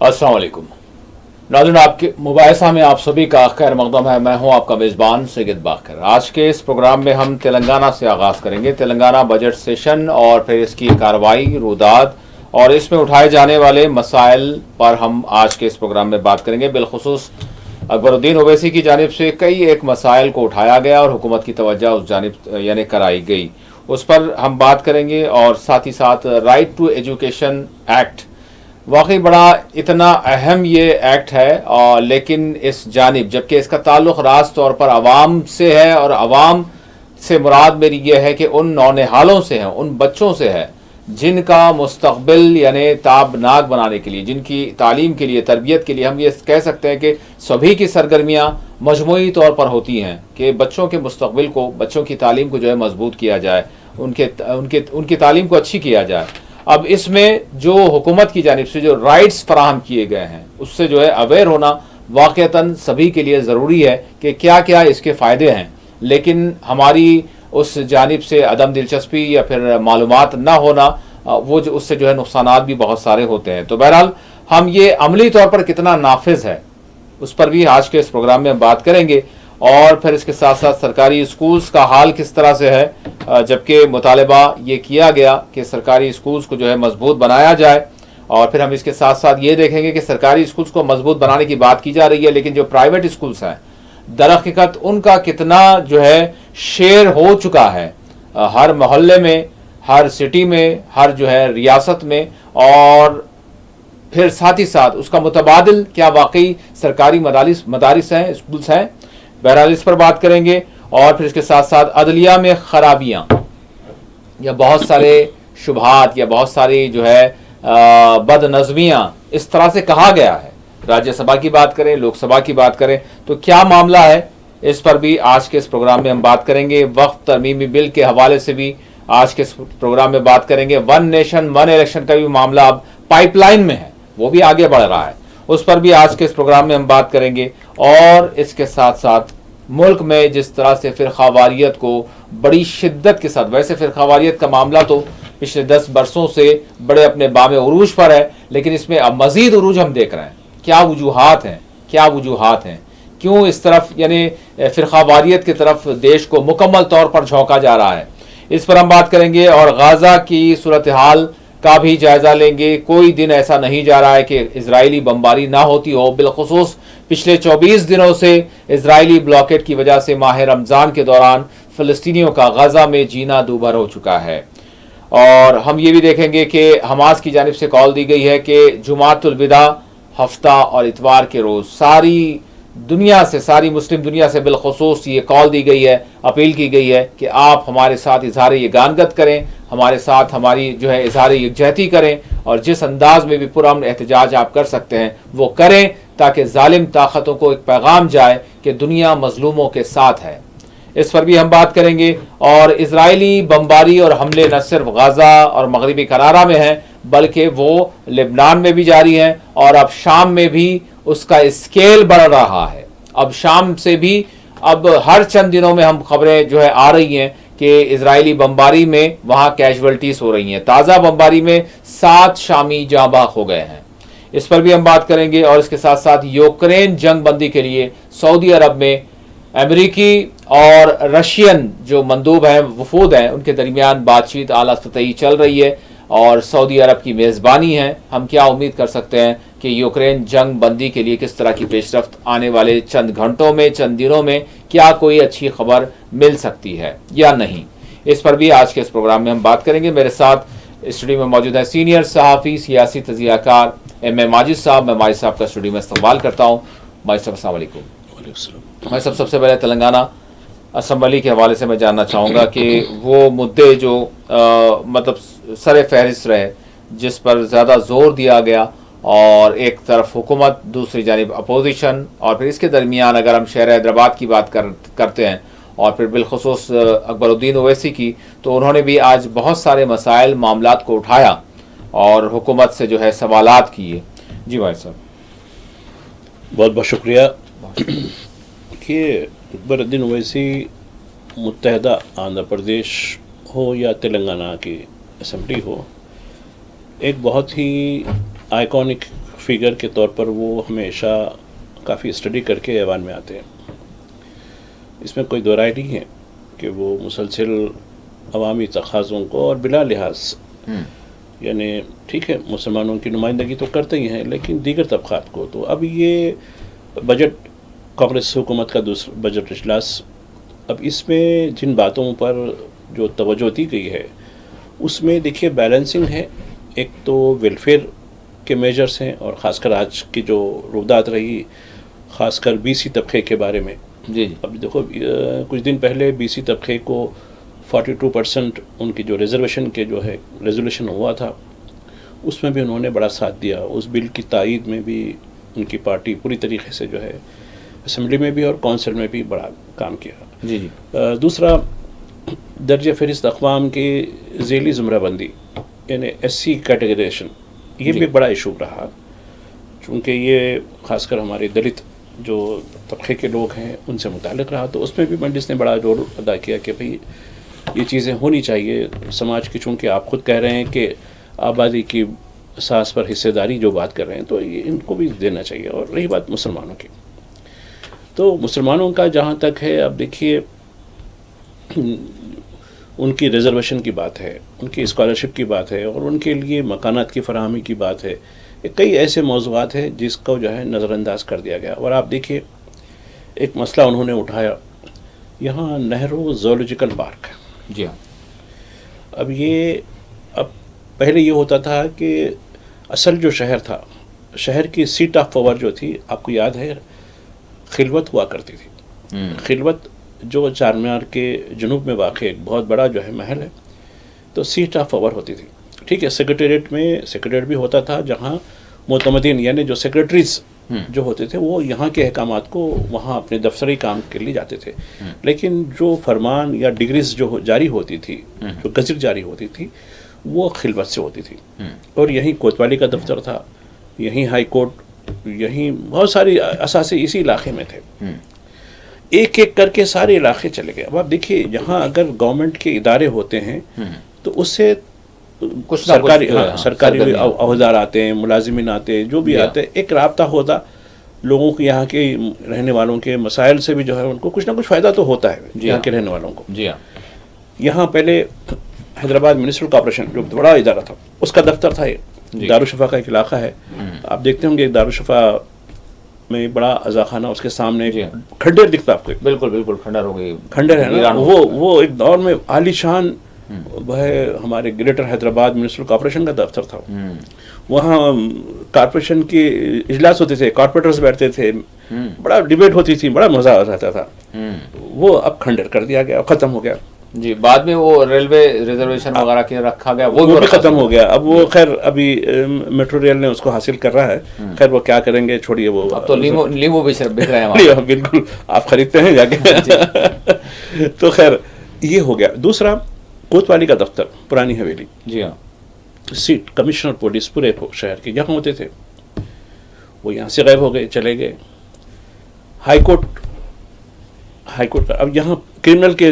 अस्सलाम वालेकुम नाज़रीन, आपके मुबाहिसा में आप सभी का खैर मक़दम है। मैं हूं आपका मेज़बान सैयद बाकर। आज के इस प्रोग्राम में हम तेलंगाना से आगाज़ करेंगे। तेलंगाना बजट सेशन और फिर इसकी कार्रवाई, रुदाद और इसमें उठाए जाने वाले मसाइल पर हम आज के इस प्रोग्राम में बात करेंगे। बिलखुसूस अकबरुद्दीन ओवैसी की जानिब से कई एक मसाइल को उठाया गया और हुकूमत की तवज्जो उस जानिब यानी कराई गई, उस पर हम बात करेंगे। और साथ ही साथ राइट टू एजुकेशन एक्ट, वाकई बड़ा इतना अहम ये एक्ट है, और लेकिन इस जानिब जबकि इसका ताल्लुक़ रास तौर पर आवाम से है, और आवाम से मुराद मेरी ये है कि उन नौनिहालों से है, उन बच्चों से है जिनका मुस्तक़बिल यानी ताबनाक बनाने के लिए, जिनकी तालीम के लिए, तरबियत के लिए हम ये कह सकते हैं कि सभी की सरगर्मियाँ मजमूई तौर पर होती हैं कि बच्चों के मुस्तक़बिल को, बच्चों की तालीम को जो है मजबूत किया जाए, उनकी तालीम को अच्छी किया जाए। अब इसमें जो हुकूमत की जानिब से जो राइट्स फराहम किए गए हैं उससे जो है अवेयर होना वाक़तन सभी के लिए ज़रूरी है कि क्या क्या इसके फ़ायदे हैं। लेकिन हमारी उस जानिब से अदम दिलचस्पी या फिर मालूमात ना होना, वो जो उससे जो है नुकसानात भी बहुत सारे होते हैं। तो बहरहाल हम ये अमली तौर पर कितना नाफिज है उस पर भी आज के इस प्रोग्राम में बात करेंगे। और फिर इसके साथ साथ सरकारी स्कूल्स का हाल किस तरह से है, जबकि मुतालबा ये किया गया कि सरकारी स्कूल्स को जो है मजबूत बनाया जाए। और फिर हम इसके साथ साथ ये देखेंगे कि सरकारी स्कूल्स को मजबूत बनाने की बात की जा रही है, लेकिन जो प्राइवेट स्कूल्स हैं दरहकीकत उनका कितना जो है शेयर हो चुका है हर मोहल्ले में, हर सिटी में, हर जो है रियासत में। और फिर साथ ही साथ उसका मुतबादिल क्या वाकई सरकारी मदारिस हैं, स्कूल्स हैं। बहरहाल इस पर बात करेंगे। और फिर इसके साथ साथ अदलिया में खराबियाँ या बहुत सारे शुबहात या बहुत सारी जो है बदनज़मियाँ इस तरह से कहा गया है। राज्यसभा की बात करें, लोकसभा की बात करें, तो क्या मामला है, इस पर भी आज के इस प्रोग्राम में हम बात करेंगे। वक्फ तरमीमी बिल के हवाले से भी आज के इस प्रोग्राम में बात करेंगे। वन नेशन वन इलेक्शन का भी मामला अब पाइपलाइन में है, वो भी आगे बढ़ रहा है, उस पर भी आज के इस प्रोग्राम में हम बात करेंगे। और इसके साथ साथ मुल्क में जिस तरह से फ़िरक़ावारियत को बड़ी शिद्दत के साथ, वैसे फ़िरक़ावारियत का मामला तो पिछले 10 बरसों से बड़े अपने बामे उरूज पर है, लेकिन इसमें अब मज़ीद उरूज हम देख रहे हैं। क्या वजूहात हैं, क्या वजूहात हैं, क्यों इस तरफ यानी फ़िरक़ावारियत की तरफ देश को मुकम्मल तौर पर झोंका जा रहा है, इस पर हम बात करेंगे। और गाज़ा की सूरत हाल का भी जायज़ा लेंगे। कोई दिन ऐसा नहीं जा रहा है कि इजरायली बमबारी ना होती हो। बिलखुसूस पिछले 24 दिनों से इजरायली ब्लॉकेट की वजह से माह रमज़ान के दौरान फ़लस्तीनियों का गाज़ा में जीना दूभर हो चुका है। और हम ये भी देखेंगे कि हमास की जानिब से कॉल दी गई है कि जुमातुल विदा हफ्ता और इतवार के रोज़ सारी दुनिया से, सारी मुस्लिम दुनिया से बिलखुसूस ये कॉल दी गई है, अपील की गई है कि आप हमारे साथ इजहार यगानगत करें, हमारे साथ हमारी जो है इजहार यकजहती करें, और जिस अंदाज में भी पुरअमन एहतजाज आप कर सकते हैं वो करें, ताकि जालिम ताकतों को एक पैगाम जाए कि दुनिया मजलूमों के साथ है। इस पर भी हम बात करेंगे। और इजरायली बमबारी और हमले न सिर्फ गाज़ा और मगरबी करारा में हैं, बल्कि वो लेबनान में भी जारी हैं, और अब शाम में भी उसका स्केल बढ़ रहा है। अब शाम से भी अब हर चंद दिनों में हम खबरें जो है आ रही हैं कि इजरायली बमबारी में वहाँ कैजुअल्टीज हो रही हैं। ताज़ा बमबारी में 7 शामी जाँ बाख हो गए हैं, इस पर भी हम बात करेंगे। और इसके साथ साथ यूक्रेन जंग बंदी के लिए सऊदी अरब में अमेरिकी और रशियन जो मंदूब हैं, वफूद हैं, उनके दरमियान बातचीत आला सतही चल रही है और सऊदी अरब की मेज़बानी है। हम क्या उम्मीद कर सकते हैं कि यूक्रेन जंग बंदी के लिए किस तरह की पेशरफ्त आने वाले चंद घंटों में, चंद दिनों में, क्या कोई अच्छी खबर मिल सकती है या नहीं, इस पर भी आज के इस प्रोग्राम में हम बात करेंगे। मेरे साथ स्टूडियो में मौजूद है सीनियर सहाफ़ी, सियासी तजियाकार एम ए माजिद साहब। मैं माजिद साहब का स्टूडियो में इस्तकबाल करता हूँ। माजिद साहब अस्सलाम वालेकुम। मैं सबसे पहले तेलंगाना असम्बली के हवाले से मैं जानना चाहूँगा कि वो मुद्दे जो मतलब सर फहरिस्त रहे, जिस पर ज़्यादा जोर दिया गया, और एक तरफ हुकूमत, दूसरी जानिब अपोजिशन, और फिर इसके दरमियान अगर हम शहर हैदराबाद की बात करते हैं और फिर बिलखुसूस अकबरुद्दीन ओवैसी की, तो उन्होंने भी आज बहुत सारे मसाइल, मामलात को उठाया और हुकूमत से जो है सवालात किए। जी भाई साहब, बहुत बहुत शुक्रिया। कि अकबरुद्दीन ओवैसी मुत्तहदा आंध्र प्रदेश हो या तेलंगाना की असम्बली हो, एक बहुत ही आइकॉनिक फिगर के तौर पर वो हमेशा काफ़ी स्टडी करके ऐवान में आते हैं। इसमें कोई दो राय नहीं है कि वो मुसलसल अवामी तकाज़ों को और बिला लिहाज यानी ठीक है मुसलमानों की नुमाइंदगी तो करते ही हैं, लेकिन दीगर तबक़ात को। तो अब ये बजट कांग्रेस हुकूमत का दूसरा बजट इजलास, अब इसमें जिन बातों पर जो तवज्जो दी गई है उसमें देखिए बैलेंसिंग है। एक तो वेलफेयर के मेजर्स हैं और ख़ासकर आज की जो रुदात रही ख़ासकर बीसी तबके के बारे में। जी जी। अब देखो कुछ दिन पहले बीसी तबके को 42% उनकी जो रिजर्वेशन के जो है रेजोल्यूशन हुआ था उसमें भी उन्होंने बड़ा साथ दिया। उस बिल की तायीद में भी उनकी पार्टी पूरी तरीके से जो है असम्बली में भी और कौंसिल में भी बड़ा काम किया। जी जी। दूसरा दर्ज फ़हरिस्त अक़वाम की ज़ेली ज़ुमराबंदी यानी SC कैटेगराइजेशन, ये भी बड़ा इशू रहा, चूँकि ये ख़ासकर हमारे दलित जो तबके के लोग हैं उनसे मुताल्लिक़ रहा। तो उसमें भी मंडिस ने बड़ा रोल अदा किया कि भाई ये चीज़ें होनी चाहिए समाज की। चूँकि आप ख़ुद कह रहे हैं कि आबादी की असास पर हिस्सेदारी जो बात कर रहे हैं तो ये इनको भी देना चाहिए। और रही बात मुसलमानों की, तो मुसलमानों का जहाँ तक है, अब देखिए उनकी रिजर्वेशन की बात है, उनकी स्कॉलरशिप की बात है और उनके लिए मकानात की फराहमी की बात है। कई ऐसे मौज़ूआत हैं जिसको जो है नज़रअंदाज कर दिया गया। और आप देखिए एक मसला उन्होंने उठाया, यहाँ नेहरू ज़ूलॉजिकल पार्क। जी हाँ। अब पहले ये होता था कि असल जो शहर था, शहर की सीट ऑफ पावर जो थी, आपको याद है खिलवत हुआ करती थी। खिलवत जो चारमीनार के जुनूब में वाक़ एक बहुत बड़ा जो है महल है, तो सीट ऑफ पावर होती थी। ठीक है, सेक्रेटेरिएट में सेक्रेटेरिएट भी होता था जहाँ मोतमदीन यानी जो सेक्रेटरीज जो होते थे वो यहाँ के अहकामात को वहाँ अपने दफ्तरी काम के लिए जाते थे। लेकिन जो फरमान या डिग्रीज जो जारी होती थी, जो गज़ट जारी होती थी, वो खिलवत से होती थी। और यहीं कोतवाली का दफ्तर था, यहीं हाई कोर्ट, यहीं बहुत सारी असासे इसी इलाके में थे। एक एक करके सारे इलाके चले गए। अब आप देखिए यहाँ अगर गवर्नमेंट के इदारे होते हैं तो उससे कुछ सरकारी अहदेदार आते हैं, मुलाजिमिन आते हैं, जो भी आते हैं, एक राब्ता होता लोगों को, यहाँ के रहने वालों के मसाइल से भी जो है उनको कुछ ना कुछ फ़ायदा तो होता है यहाँ के रहने वालों को। जी हाँ। यहाँ पहले हैदराबाद म्यूनिसिपल कॉर्पोरेशन जो बड़ा इदारा था उसका दफ्तर था, ये दारुशफ़ा का एक इलाका है। आप देखते होंगे दारुशफ़ा में बड़ा अज़ाखाना, उसके सामने खंडर दिखता आपको। बिल्कुल बिल्कुल खंडर हो गई, खंडर है ना, वो एक दौर में आलीशान वह हमारे ग्रेटर हैदराबाद म्यूनिसिपल कॉर्पोरेशन का दफ्तर था। वहाँ कॉर्पोरेशन के इजलास होते थे, कॉर्पोरेटर्स बैठते थे, बड़ा डिबेट होती थी, बड़ा मज़ा आता था। वो अब खंडर कर दिया गया, ख़त्म हो गया। जी, बाद में वो रेलवे रिजर्वेशन वगैरह के रखा गया, वो भी ख़त्म हो गया। अब वो खैर अभी मेट्रो रेल ने उसको हासिल कर रहा है, खैर वो क्या करेंगे छोड़िए। वो अब तो लीमो भी बिक रहे हैं बिल्कुल, आप खरीदते हैं जाके। तो खैर ये हो गया। दूसरा कोतवाली का दफ्तर, पुरानी हवेली। जी हाँ। सीट कमिश्नर पुलिस पूरे शहर के यहाँ होते थे, वो यहाँ से गायब हो गए, चले गए। हाई कोर्ट का, अब यहाँ क्रिमिनल के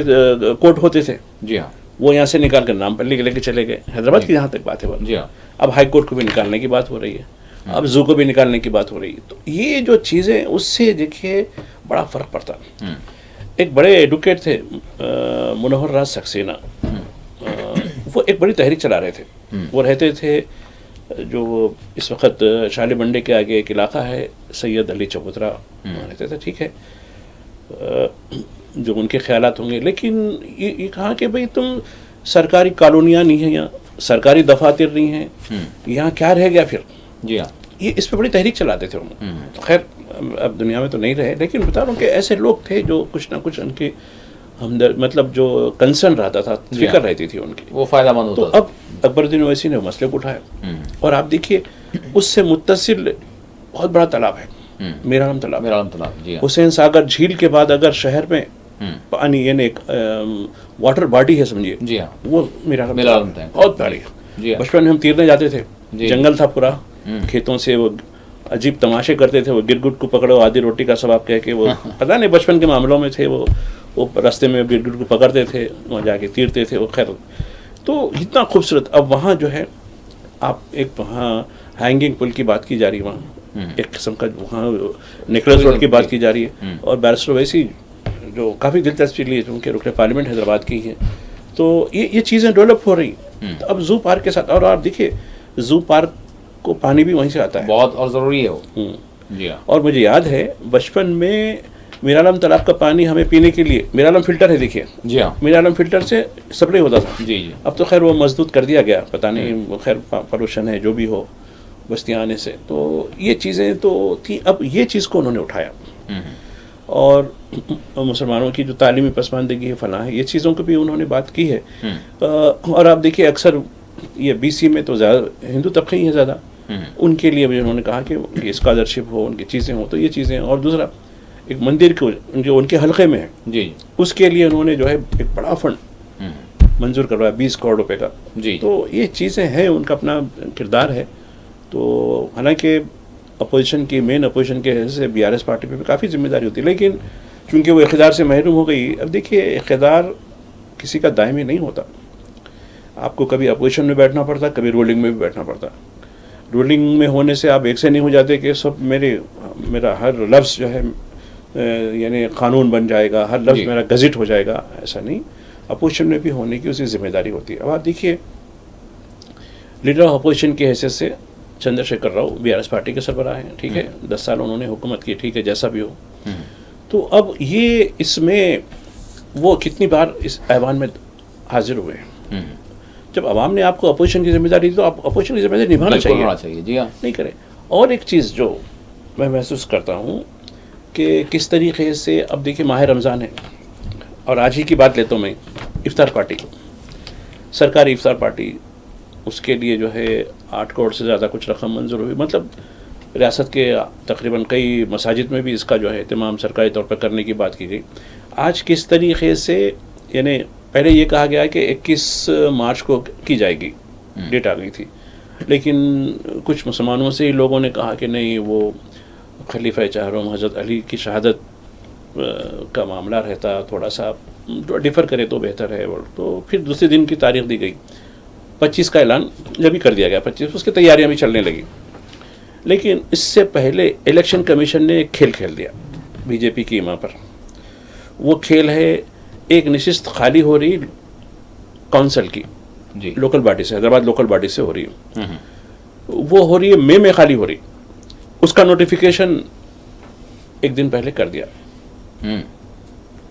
कोर्ट होते थे। जी हाँ। वो यहाँ से निकाल कर नाम पर लेके चले गए। हैदराबाद की जहाँ तक बात है वो। जी हाँ। अब हाई कोर्ट को भी निकालने की बात हो रही है, अब जू को भी निकालने की बात हो रही है। तो ये जो चीज़ें, उससे देखिए बड़ा फ़र्क पड़ता। एक बड़े एडवोकेट थे मनोहर राज सक्सेना, वो एक बड़ी तहरीक चला रहे थे। वो रहते थे जो इस वक्त शाली मंडी के आगे एक इलाका है, सैयद अली चबूतरा रहते थे। ठीक है, जो उनके ख्यालात होंगे। लेकिन ये कहा कि भाई तुम सरकारी कॉलोनियाँ नहीं हैं, यहाँ सरकारी दफातर नहीं हैं, यहाँ क्या रह गया फिर। जी हाँ। ये इस पर बड़ी तहरीक चलाते थे उन्होंने। तो खैर अब दुनिया में तो नहीं रहे, लेकिन बता रहा हूँ कि ऐसे लोग थे जो कुछ ना कुछ उनके हमदर्द, मतलब जो कंसर्न रहता था, फिक्र रहती थी उनकी, वो फ़ायदामंद होता था। तो अब अकबरुद्दीन ओवैसी ने मसले को उठाया और आप देखिए उससे मुत्तसिल बहुत बड़ा तालाब है, मेरानम तालाब। हुसैन सागर झील के बाद अगर शहर में पानी यानी एक वाटर बॉडी है समझिए। जी हाँ। वो मेरानम बहुत बड़ी है। बचपन में हम तैरने जाते थे, जंगल था पूरा, खेतों से वो अजीब तमाशे करते थे, वो गिरगुट को पकड़ो आधी रोटी का सवाब कह के, वो पता नहीं बचपन के मामलों में थे। वो रास्ते में गिरगुट को पकड़ते थे, वहाँ जाके तीरते थे वो। खैर तो इतना खूबसूरत। अब वहाँ जो है आप एक वहाँ हैंगिंग पुल की बात की जा रही है, वहाँ एक किस्म का वहाँ नेकलेस रोड की बात की जा रही है, और बैरिस्टर ओवैसी जो काफ़ी दिलचस्पी लिए उनके रुकने पार्लियामेंट हैदराबाद की है, तो ये चीज़ें डेवलप हो रही। तो अब जू पार्क के साथ, और आप देखिए जू पार्क को पानी भी वहीं से आता है, बहुत और ज़रूरी है वो। जी हाँ। और मुझे याद है बचपन में मीरालम तालाब का पानी हमें पीने के लिए, मीरालम फिल्टर है देखिए, जी हाँ, मीरालम फिल्टर से सप्लाई होता था। जी जी। अब तो खैर वो मजबूत कर दिया गया, पता नहीं वो खैर पॉल्यूशन है जो भी हो बस्तियाँ आने से, तो ये चीज़ें तो थी। अब ये चीज़ को उन्होंने उठाया, और मुसलमानों की जो तालीमी पसमानदगी है फलां है, ये चीज़ों को भी उन्होंने बात की है। और आप देखिए अक्सर ये बीसी में तो ज़्यादा हिंदू तबके ही है ज़्यादा, उनके लिए भी उन्होंने कहा कि स्कॉलरशिप हो, उनकी चीज़ें हो, तो ये चीज़ें। और दूसरा एक मंदिर को जो उनके हल्के में है जी, उसके लिए उन्होंने जो है एक बड़ा फंड मंजूर करवाया 20 करोड़ रुपए का जी। तो ये चीज़ें हैं, उनका अपना किरदार है। तो हालांकि अपोजिशन की मेन अपोजिशन के हिस्से से बीआरएस पार्टी पे भी काफ़ी जिम्मेदारी होती है, लेकिन चूंकि वो इक़्तिदार से महरूम हो गई। अब देखिए इक़्तिदार किसी का दायमी नहीं होता, आपको कभी अपोजिशन में बैठना पड़ता, कभी रूलिंग में भी बैठना पड़ता। रूलिंग में होने से आप एक से नहीं हो जाते कि सब मेरा हर लफ्ज़ जो है यानी कानून बन जाएगा, हर लफ्ज़ मेरा गज़ट हो जाएगा, ऐसा नहीं। अपोजिशन में भी होने की उसकी जिम्मेदारी होती है। अब आप देखिए लीडर ऑफ अपोजिशन की हैसियत से चंद्रशेखर राव बीआरएस पार्टी के सरबराह हैं, ठीक है, 10 साल उन्होंने हुकूमत की, ठीक है, जैसा भी हो। तो अब ये इसमें वो कितनी बार इस ऐवान में हाजिर हुए हैं। जब आवाम ने आपको अपोजिशन की जिम्मेदारी दी तो आप अपोजिशन की जिम्मेदारी निभाना चाहिए जी हाँ, नहीं करें। और एक चीज़ जो मैं महसूस करता हूँ कि किस तरीके से, अब देखिए माह रमज़ान है, और आज ही की बात लेता हूँ मैं, इफ्तार पार्टी, सरकारी इफ्तार पार्टी, उसके लिए जो है 8 करोड़ से ज़्यादा कुछ रकम मंजूर हुई। मतलब रियासत के तकरीबन कई मसाजिद में भी इसका जो है इत्माम सरकारी तौर पर करने की बात की गई। आज किस तरीके से, यानी पहले ये कहा गया कि 21 मार्च को की जाएगी, डेट आ गई थी, लेकिन कुछ मुसलमानों से ही लोगों ने कहा कि नहीं, वो खलीफा चाहरों हज़रत अली की शहादत का मामला रहता, थोड़ा सा डिफ़र करे तो बेहतर है। और तो फिर दूसरे दिन की तारीख दी गई, 25 का ऐलान जब भी कर दिया गया, 25 उसकी तैयारियां भी चलने लगी। लेकिन इससे पहले इलेक्शन कमीशन ने एक खेल खेल दिया बीजेपी की ईमा पर। वो खेल है एक नशिस्त खाली हो रही काउंसिल की जी, लोकल बॉडी से, हैदराबाद लोकल बॉडी से हो रही है, वो हो रही है मई में खाली हो रही, उसका नोटिफिकेशन एक दिन पहले कर दिया।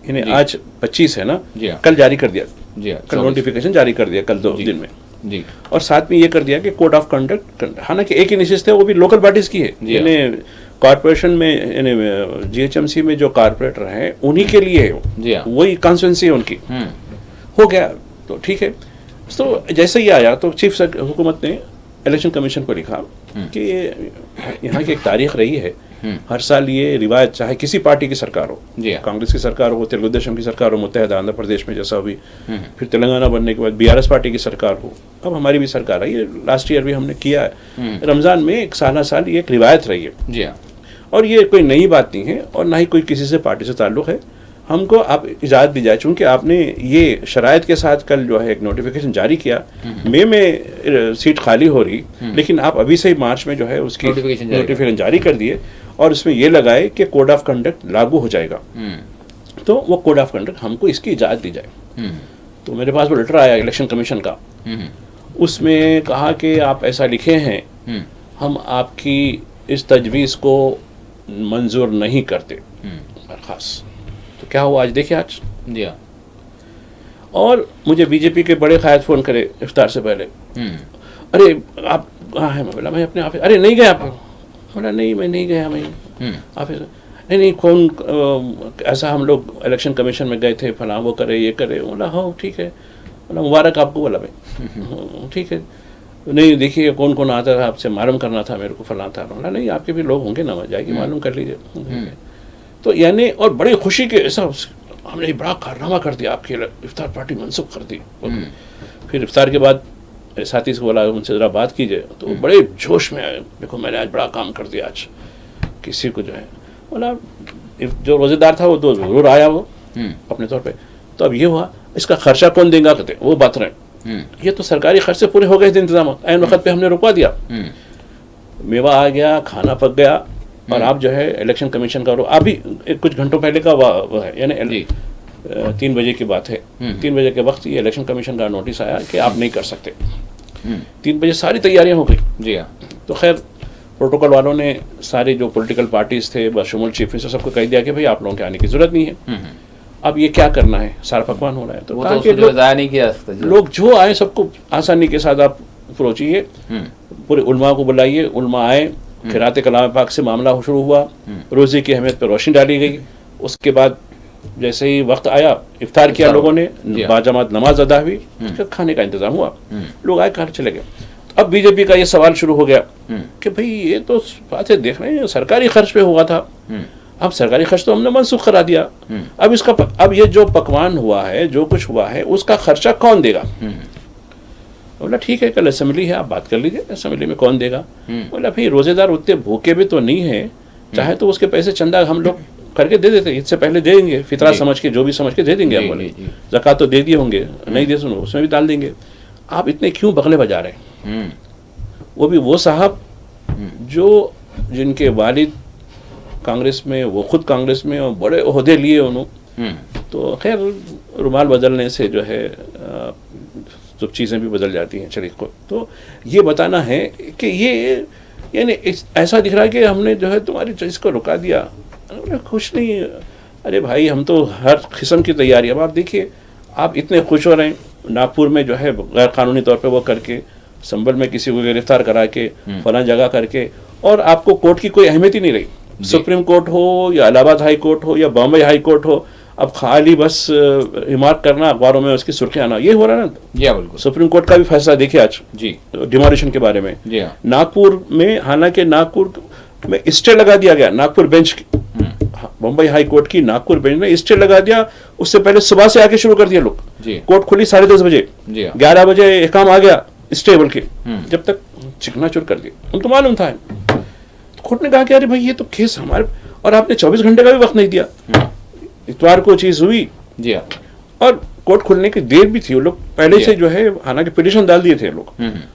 यानी आज 25 है ना जी, कल जारी कर दिया जी, कल नोटिफिकेशन जारी कर दिया, कल 2 दिन में जी। और साथ में ये कर दिया कि कोड ऑफ कंडक्ट, हालांकि एक ही नशिस्त है, वो भी लोकल बॉडीज की है, यानी कॉर्पोरेशन में, यानी जीएचएमसी में जो कॉर्पोरेटर हैं उन्हीं के लिए है, वही कॉन्स्टिट्यूंसी है उनकी। हो गया तो ठीक है। तो जैसे ही आया तो चीफ हुकूमत ने इलेक्शन कमीशन को लिखा कि यहाँ की एक तारीख रही है, हर साल ये रिवायत, चाहे किसी पार्टी की सरकार हो, कांग्रेस की सरकार हो, तेलुगुदेशम की सरकार हो, मुत्तहिदा आंध्र प्रदेश में जैसा हुई, फिर तेलंगाना बनने के बाद बीआरएस पार्टी की सरकार हो, अब हमारी भी सरकार है, ये लास्ट ईयर भी हमने किया है, रमज़ान में एक साल ये एक रिवायत रही है। और ये कोई नई बात नहीं है, और ना ही कोई किसी से पार्टी से ताल्लुक़ है। हमको आप इजाज़त दी जाए, चूँकि आपने ये शराइत के साथ कल जो है एक नोटिफिकेशन जारी किया, मई में सीट खाली हो रही, लेकिन आप अभी से ही मार्च में जो है उसकी नोटिफिकेशन जारी कर दिए, और इसमें यह लगाए कि कोड ऑफ कंडक्ट लागू हो जाएगा। तो वो कोड ऑफ कंडक्ट हमको इसकी इजाज़त दी जाए। तो मेरे पास वो लेटर आया इलेक्शन कमीशन का, उसमें कहा कि आप ऐसा लिखे हैं, हम आपकी इस तजवीज़ को मंजूर नहीं करते, ख़ास। तो क्या हुआ आज, देखिए आज जी। और मुझे बीजेपी के बड़े कायद फ़ोन करे इफ्तार से पहले, अरे आप कहाँ हैं? मैं बोला मैं अपने ऑफिस। अरे नहीं गए आप? बोला नहीं, मैं नहीं गया, मैं ऑफिस। नहीं कौन ऐसा, हम लोग इलेक्शन कमीशन में गए थे, फलां वो करे ये करे। बोला हाँ ठीक है। बोला मुबारक आपको। बोला भाई ठीक है। नहीं देखिए कौन कौन आता था, आपसे मालूम करना था मेरे को, फलां था। बोला नहीं आपके भी लोग होंगे ना, जाएगी मालूम कर लीजिए। तो यानी और बड़ी खुशी के ऐसा हमने बड़ा कारनामा कर दिया, आपकी इफ्तार पार्टी मनसूख कर दी। फिर इफ्तार के बाद साथी से बोला उनसे ज़रा बात कीजिए, तो बड़े जोश में आए, देखो मैंने आज बड़ा काम कर दिया, आज किसी को जो है। बोला जो रोज़ेदार था वो तो ज़रूर आया वो अपने तौर पे। तो अब ये हुआ, इसका खर्चा कौन देगा, कहते वो बात रहे ये तो सरकारी खर्च से पूरे हो गए थे इंतजाम, ऐन वक्त पे हमने रुकवा दिया। मेवा आ गया, खाना पक गया, और आप जो है इलेक्शन कमीशन का अभी कुछ घंटों पहले का वो है, यानी 3 बजे की बात है, 3 बजे के वक्त ये इलेक्शन कमीशन का नोटिस आया कि आप नहीं कर सकते। 3 बजे सारी तैयारियां हो गई। जी हाँ। तो खैर प्रोटोकॉल वालों ने सारे जो पॉलिटिकल पार्टीज थे, बशमूल चीफ मिनिस्टर, सबको कह दिया कि भाई आप लोगों के आने की जरूरत नहीं है। अब ये क्या करना है, सारा पकवान हो रहा है। तो कहा कि नहीं किया लोग जो आए सबको आसानी के साथ आप परोचिए, पूरे उलमा को बुलाइए, उलमा आए, खिरात कलाम पाक से मामला शुरू हुआ, रोज़े की अहमियत पर रोशनी डाली गई। उसके बाद जैसे ही वक्त आया, इफ्तार किया लोगों ने, बाजमात नमाज अदा हुई, खाने का इंतजाम हुआ, लोग आए, घर चले गए। अब बीजेपी का ये सवाल शुरू हो गया कि भाई ये तो बातें देख रहे हैं सरकारी खर्च पे हुआ था, अब सरकारी खर्च तो हमने मनसूख करा दिया, अब ये जो पकवान हुआ है, जो कुछ हुआ है, उसका खर्चा कौन देगा? बोला ठीक है, कल असेंबली है, आप बात कर लीजिए, असेंबली में कौन देगा? बोला भाई रोजेदार उतने भूखे भी तो नहीं है, चाहे तो उसके पैसे चंदा हम लोग करके दे देते, इससे पहले दे देंगे, फितरा समझ के, जो भी समझ के दे देंगे। हम बोले ज़कात तो दे दिए होंगे, नहीं दे, सुनो उसमें भी डाल देंगे। आप इतने क्यों बगले बजा रहे हैं? वो भी वो साहब जो जिनके वालिद कांग्रेस में, वो खुद कांग्रेस में और बड़े ओहदे लिए उन्होंने। तो खैर रुमाल बदलने से जो है सब चीज़ें भी बदल जाती हैं। चलिए, तो ये बताना है कि ये यानी ऐसा दिख रहा है कि हमने जो है तुम्हारी चीज़ को रुका दिया। खुश नहीं, अरे भाई हम तो हर किस्म की तैयारी, अब आप देखिए, आप इतने खुश हो रहे हैं, नागपुर में जो है गैर कानूनी तौर पे वो करके, संभल में किसी को गिरफ्तार करा के, फलां जगह करके, और आपको कोर्ट की कोई अहमियत ही नहीं रही। सुप्रीम कोर्ट हो या इलाहाबाद हाई कोर्ट हो या बॉम्बे हाई कोर्ट हो, अब खाली बस रिमार्क करना, अखबारों में उसकी सुर्खियां आना, ये हो रहा है ना। जी बिल्कुल। सुप्रीम कोर्ट का भी फैसला देखिए आज जी, डिमोलिशन के बारे में। जी हाँ। नागपुर में, हालांकि नागपुर में स्टे लगा दिया गया, नागपुर बेंच की, बम्बई हाई कोर्ट की नागपुर बेंच में स्टे लगा दिया। उससे पहले सुबह से आके शुरू कर दिया लोग। कोर्ट खुली 10:30 बजे, 11 बजे एहकाम आ गया स्टेबल के, जब तक चिकनाचूर कर दिया। उनको मालूम था। कोर्ट ने कहा कि अरे भाई ये तो केस हमारे, और आपने 24 घंटे का भी वक्त नहीं दिया। इतवार को चीज हुई जी, और कोर्ट खुलने की देर भी थी, वो लोग पहले से जो है, हालांकि पिटीशन डाल दिए थे लोग।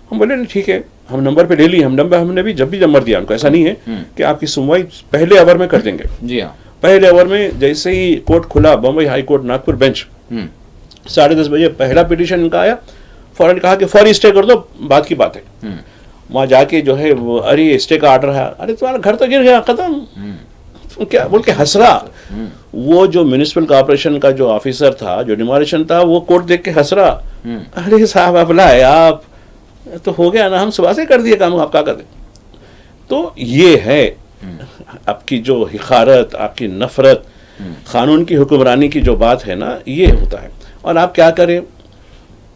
हम बोले नहीं ठीक है, हम नंबर पे ले लिए, हमने भी जब भी नंबर दिया उनको, ऐसा नहीं है कि आपकी सुनवाई पहले ओवर में कर देंगे। जी हाँ। पहले ओवर में जैसे ही कोर्ट खुला, Bombay high court Nagpur bench, 10:30 बजे पहला पिटीशन इनका आया, फौरन कहा कि फौरी स्टे कर दो, बात की बात है। वहां जाके जो है वो, अरे स्टे का ऑर्डर है, अरे तुम्हारा घर तो गिर गया, खत्म, क्या बोल के हंस रहा। वो जो म्युनिसिपल कॉर्पोरेशन का जो ऑफिसर था, जो डिमोलिशन था, वो कोर्ट देख के हंस रहा। अरे साहब अबला है आप, तो हो गया ना, हम सुबह से कर दिए काम, आप क्या कर दे। तो ये है आपकी जो हिखारत, आपकी नफरत, कानून की हुक्मरानी की जो बात है ना, ये होता है। और आप क्या करें,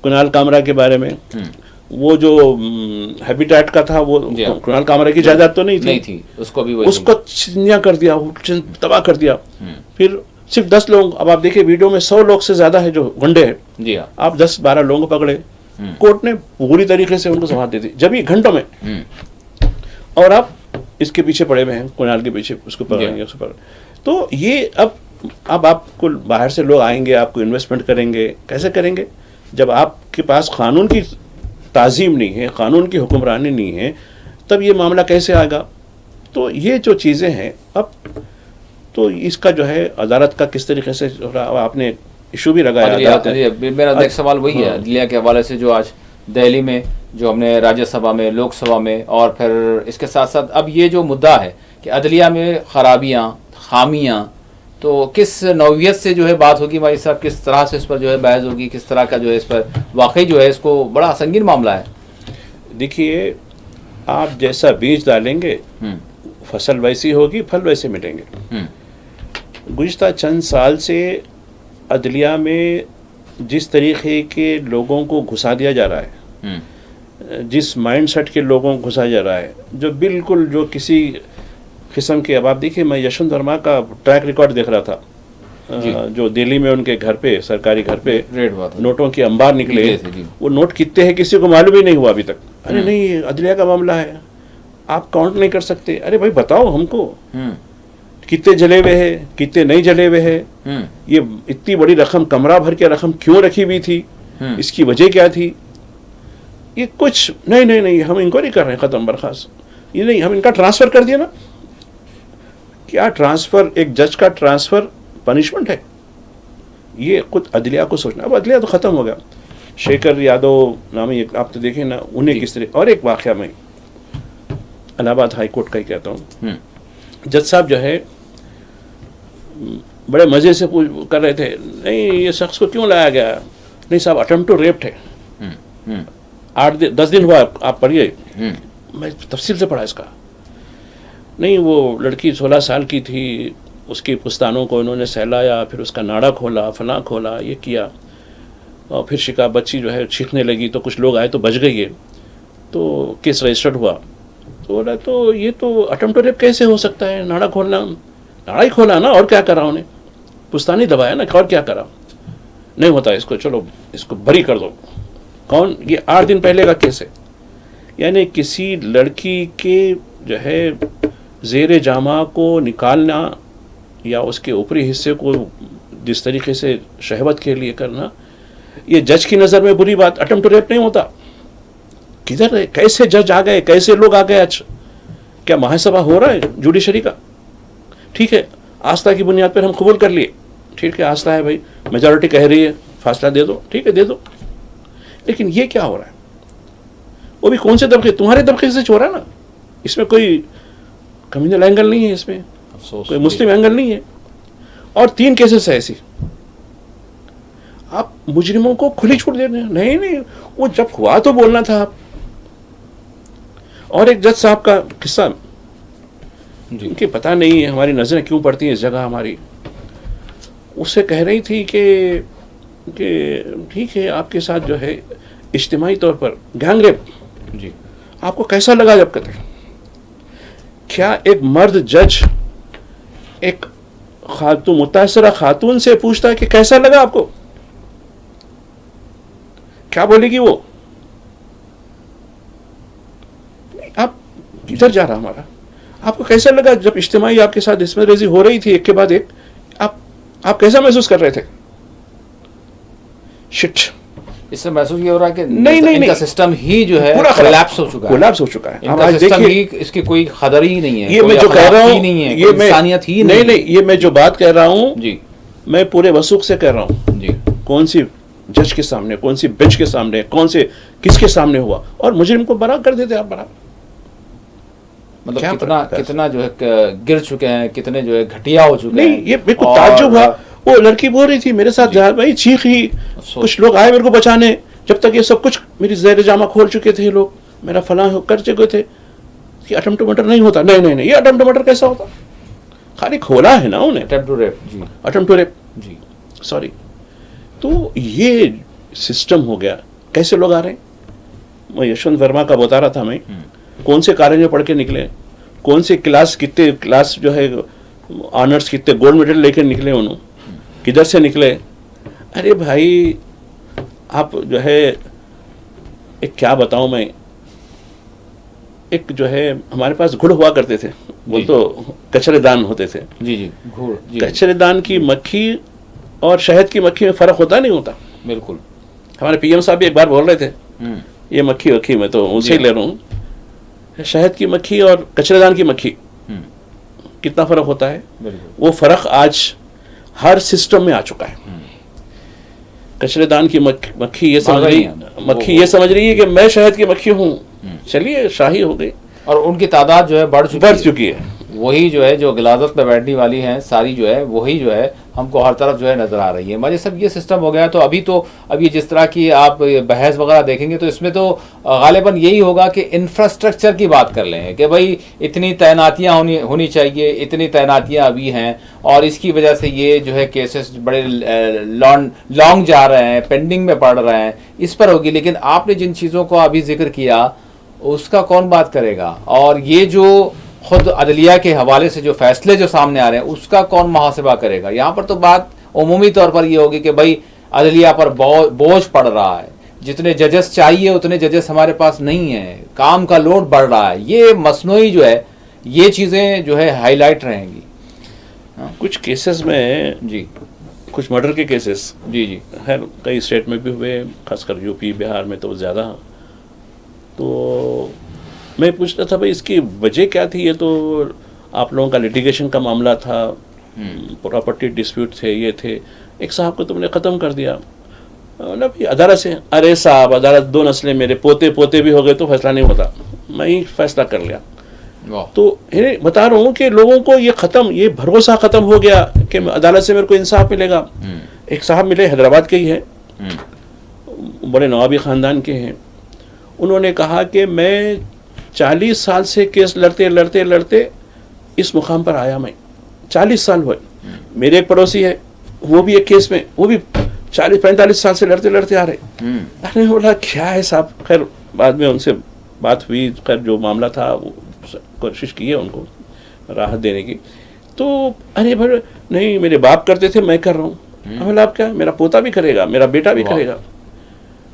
कुणाल कामरा के बारे में, वो जो हैबिटेट का था, वो कुणाल कामरा की जायदाद तो नहीं थी, उसको छिन्या कर दिया, तबाह कर दिया। फिर सिर्फ 10 लोग, अब आप देखिए वीडियो में 100 लोग से ज्यादा है जो गुंडे हैं, आप 10-12 लोगों को पकड़े, कोर्ट ने पूरी तरीके से उनको समाप्त दे दी, जब ही घंटों में। और आप इसके पीछे पड़े हुए हैं, कुणाल के पीछे, उसको पकड़ेंगे, उसको पकड़ेंगे। तो ये अब आपको बाहर से लोग आएंगे, आपको इन्वेस्टमेंट करेंगे, कैसे करेंगे जब आपके पास कानून की ताज़ीम नहीं है, कानून की हुक्मरानी नहीं है, तब ये मामला कैसे आएगा। तो ये जो चीज़ें हैं, अब तो इसका जो है अदालत का किस तरीके से, आपने इशू भी लगाया। मेरा नेक्स्ट सवाल वही है, अदलिया के हवाले से, जो आज दिल्ली में, जो हमने राज्यसभा में, लोकसभा में, और फिर इसके साथ साथ अब ये जो मुद्दा है कि अदलिया में खराबियाँ, खामियाँ, तो किस नौवियत से जो है बात होगी भाई साहब, किस तरह से इस पर जो है बहस होगी, किस तरह का जो है इस पर वाकई जो है, इसको बड़ा संगीन मामला है। देखिए, आप जैसा बीज डालेंगे फसल वैसी होगी, फल वैसे मिलेंगे। गुज़िश्ता चंद साल से अदलिया में जिस तरीके के लोगों को घुसा दिया जा रहा है, जिस माइंडसेट के लोगों को घुसा जा रहा है, जो बिल्कुल जो किसी किस्म के, अब आप देखिए, मैं यशवंत वर्मा का ट्रैक रिकॉर्ड देख रहा था, जो दिल्ली में उनके घर पे, सरकारी घर पे नोटों की अंबार निकले, वो नोट कितने हैं किसी को मालूम ही नहीं हुआ अभी तक। अरे नहीं, अदलिया का मामला है, आप काउंट नहीं कर सकते। अरे भाई बताओ हमको, कितने जले हुए हैं, कितने नहीं जले हुए हैं, ये इतनी बड़ी रकम, कमरा भर के रकम क्यों रखी हुई थी, इसकी वजह क्या थी, ये कुछ नहीं हम इंक्वायरी कर रहे हैं, ख़त्म, बर्खास्त। ये नहीं, हम इनका ट्रांसफ़र कर दिया ना। क्या ट्रांसफ़र, एक जज का ट्रांसफ़र पनिशमेंट है? ये खुद अदलिया को सोचना। अब अदलिया तो ख़त्म हो गया। शेखर यादव नामी एक, आप तो देखें ना, उन्हें किस तरह। और एक वाक़या में इलाहाबाद हाई कोर्ट का ही कहता हूँ, जज साहब जो है बड़े मज़े से कर रहे थे, नहीं ये शख्स को क्यों लाया गया? नहीं साहब, अटेम्प्ट टू रेप थे। 10 दिन हुआ, आप पढ़िए, मैं तफसील से पढ़ा इसका। नहीं, वो लड़की 16 साल की थी, उसकी पुस्तानों को इन्होंने सहलाया, फिर उसका नाड़ा खोला, फलां खोला, ये किया, और फिर शिका बच्ची जो है चीखने लगी, तो कुछ लोग आए तो बच गई है, तो केस रजिस्टर्ड हुआ। तो बोला तो ये तो अटेम्प्ट टू रेप कैसे हो सकता है? नाड़ा खोलना, नाड़ा ही खोला ना, और क्या करा उन्हें? पुस्तानी दबाया ना, और क्या करा? नहीं होता इसको, चलो इसको बरी कर दो। कौन? ये 8 दिन पहले का केस है। यानी किसी लड़की के जो है ज़ेरे जामा को निकालना या उसके ऊपरी हिस्से को जिस तरीके से शहवत के लिए करना, ये जज की नज़र में बुरी बात। अटेम्प्ट टू रेप नहीं होता। किधर है? कैसे जज आ गए, कैसे लोग आ गए? आज क्या महासभा हो रहा है जुडिशरी का? ठीक है, आस्था की बुनियाद पर हम कबूल कर लिए, ठीक है, आस्था है भाई, मेजॉरिटी कह रही है, फासला दे दो, ठीक है दे दो। लेकिन ये क्या हो रहा है? वो भी कौन से दबके? तुम्हारे दबके से हो रहा है ना। इसमें कोई कम्युनल एंगल नहीं है, इसमें कोई मुस्लिम एंगल नहीं है। और 3 केसेस है ऐसी। आप मुजरिमों को खुली छूट दे रहे हैं। नहीं, वो जब हुआ तो बोलना था आप। और एक जज साहब का किस्सा, उनकी पता नहीं है हमारी नजरें क्यों पड़ती हैं इस जगह हमारी। उससे कह रही थी कि ठीक है, आपके साथ जो है इज्तिमाई तौर पर गैंगरेप जी, आपको कैसा लगा जब कतल? क्या एक मर्द जज एक खातून, मुतासरा खातून से पूछता है कि कैसा लगा आपको? क्या बोलेगी वो? आप किधर जा रहा हमारा? आपको कैसा लगा जब इज्तिमाई आपके साथ इसमें रेजी हो रही थी एक के बाद एक? आप कैसा महसूस कर रहे थे? शिट, इससे महसूस ये हो रहा है कि नहीं, इनका सिस्टम ही जो है कोलैप्स हो चुका है। कोलैप्स हो चुका है। इनका सिस्टम ही, इसकी कोई कदर ही नहीं है, ये मैं जो कह रहा हूँ, ये इंसानियत ही नहीं, ये मैं जो बात कह रहा हूँ जी, मैं पूरे वसूख से कह रहा हूँ जी। कौन सी जज के सामने, कौन सी बेंच के सामने, कौन से किसके सामने हुआ, और मुजरिम को बरा कर देते आप। बरा मतलब कितना जो है गिर चुके हैं, कितने जो है घटिया हो चुके हैं। ये मेरे को ताज्जुब हुआ। वो लड़की बोल रही थी मेरे साथ, भाई चीखी, कुछ लोग आए मेरे को बचाने, जब तक ये सब कुछ मेरी ज़ेर जामा खोल चुके थे लोग, मेरा फलां कर चुके थे कि अटेम्प्ट टू मर्डर नहीं होता। नहीं, ये अटेम्प्ट टू मर्डर कैसा होता? खाली खोला है ना उन्हें। अटेम्प्ट टू रेप जी, अटेम्प्ट टू रेप जी, सॉरी। तो ये सिस्टम हो गया। कैसे लोग आ रहे हैं? मैं यशवंत वर्मा का बता रहा था, मैं कौन से कॉलेज में पढ़ के निकले, कौन से कितने क्लास जो है ऑनर्स, कितने गोल्ड मेडल लेकर निकले, उन्होंने किधर से निकले? अरे भाई आप जो है, एक क्या बताऊं मैं, एक जो है हमारे पास गुड़ हुआ करते थे, वो तो कचरेदान होते थे जी, गुड़। कचरेदान की मक्खी और शहद की मक्खी में फर्क होता नहीं होता? बिल्कुल। हमारे पीएम साहब भी एक बार बोल रहे थे, ये मक्खी मैं तो उनसे ही ले रहा हूँ, शहद की मक्खी और कचरेदान की मक्खी कितना फर्क होता है? वो फर्क आज हर सिस्टम में आ चुका है। कचरेदान की मक्खी ये समझ रही है कि मैं शहद की मक्खी हूँ, चलिए शाही हो गई, और उनकी तादाद जो है बढ़ चुकी है। वही जो है जो गिलादत पे बैठने वाली हैं सारी जो है, वही जो है हमको हर तरफ जो है नजर आ रही है। मजे सब ये सिस्टम हो गया। तो अभी जिस तरह की आप बहस वगैरह देखेंगे तो इसमें तो गालिबन यही होगा कि इंफ्रास्ट्रक्चर की बात कर लें कि भाई इतनी तैनातियाँ होनी चाहिए, इतनी तैनातियाँ अभी हैं, और इसकी वजह से ये जो है केसेस बड़े लॉन्ग जा रहे हैं, पेंडिंग में पड़ रहे हैं, इस पर होगी। लेकिन आपने जिन चीज़ों को अभी जिक्र किया उसका कौन बात करेगा? और ये जो खुद अदलिया के हवाले से जो फैसले जो सामने आ रहे हैं उसका कौन मुहासिबा करेगा? यहाँ पर तो बात उमूमी तौर पर ये होगी कि भाई अदलिया पर बोझ पड़ रहा है, जितने जजेस चाहिए उतने जजेस हमारे पास नहीं है, काम का लोड बढ़ रहा है। ये मसनूई जो है, ये चीज़ें जो है हाईलाइट रहेंगी। कुछ केसेस में जी, कुछ मर्डर के केसेस जी, खैर कई स्टेट में भी हुए, खासकर यूपी बिहार में तो ज़्यादा, तो मैं पूछना था भाई इसकी वजह क्या थी। ये तो आप लोगों का लिटिगेशन का मामला था, प्रॉपर्टी डिस्प्यूट थे, ये थे, एक साहब को तुमने ख़त्म कर दिया ना भाई अदालत से। अरे साहब अदालत 2 नस्लें मेरे पोते पोते भी हो गए तो फैसला नहीं होता, मैं ही फैसला कर लिया। तो बता रहा हूँ कि लोगों को ये ख़त्म, ये भरोसा ख़त्म हो गया कि अदालत से मेरे को इंसाफ मिलेगा। एक साहब मिले, हैदराबाद के ही है, बड़े नवाबी ख़ानदान के हैं। उन्होंने कहा कि मैं 40 साल से केस लड़ते लड़ते लड़ते इस मुकाम पर आया, मैं 40 साल हुए। मेरे एक पड़ोसी है, वो भी एक केस में, वो भी 40-45 साल से लड़ते लड़ते आ रहे। मैंने बोला क्या है साहब, खैर बाद में उनसे बात हुई, खैर जो मामला था वो कोशिश की है उनको राहत देने की। तो अरे भाई नहीं, मेरे बाप करते थे, मैं कर रहा हूँ। बोला आप क्या, मेरा पोता भी करेगा, मेरा बेटा भी करेगा।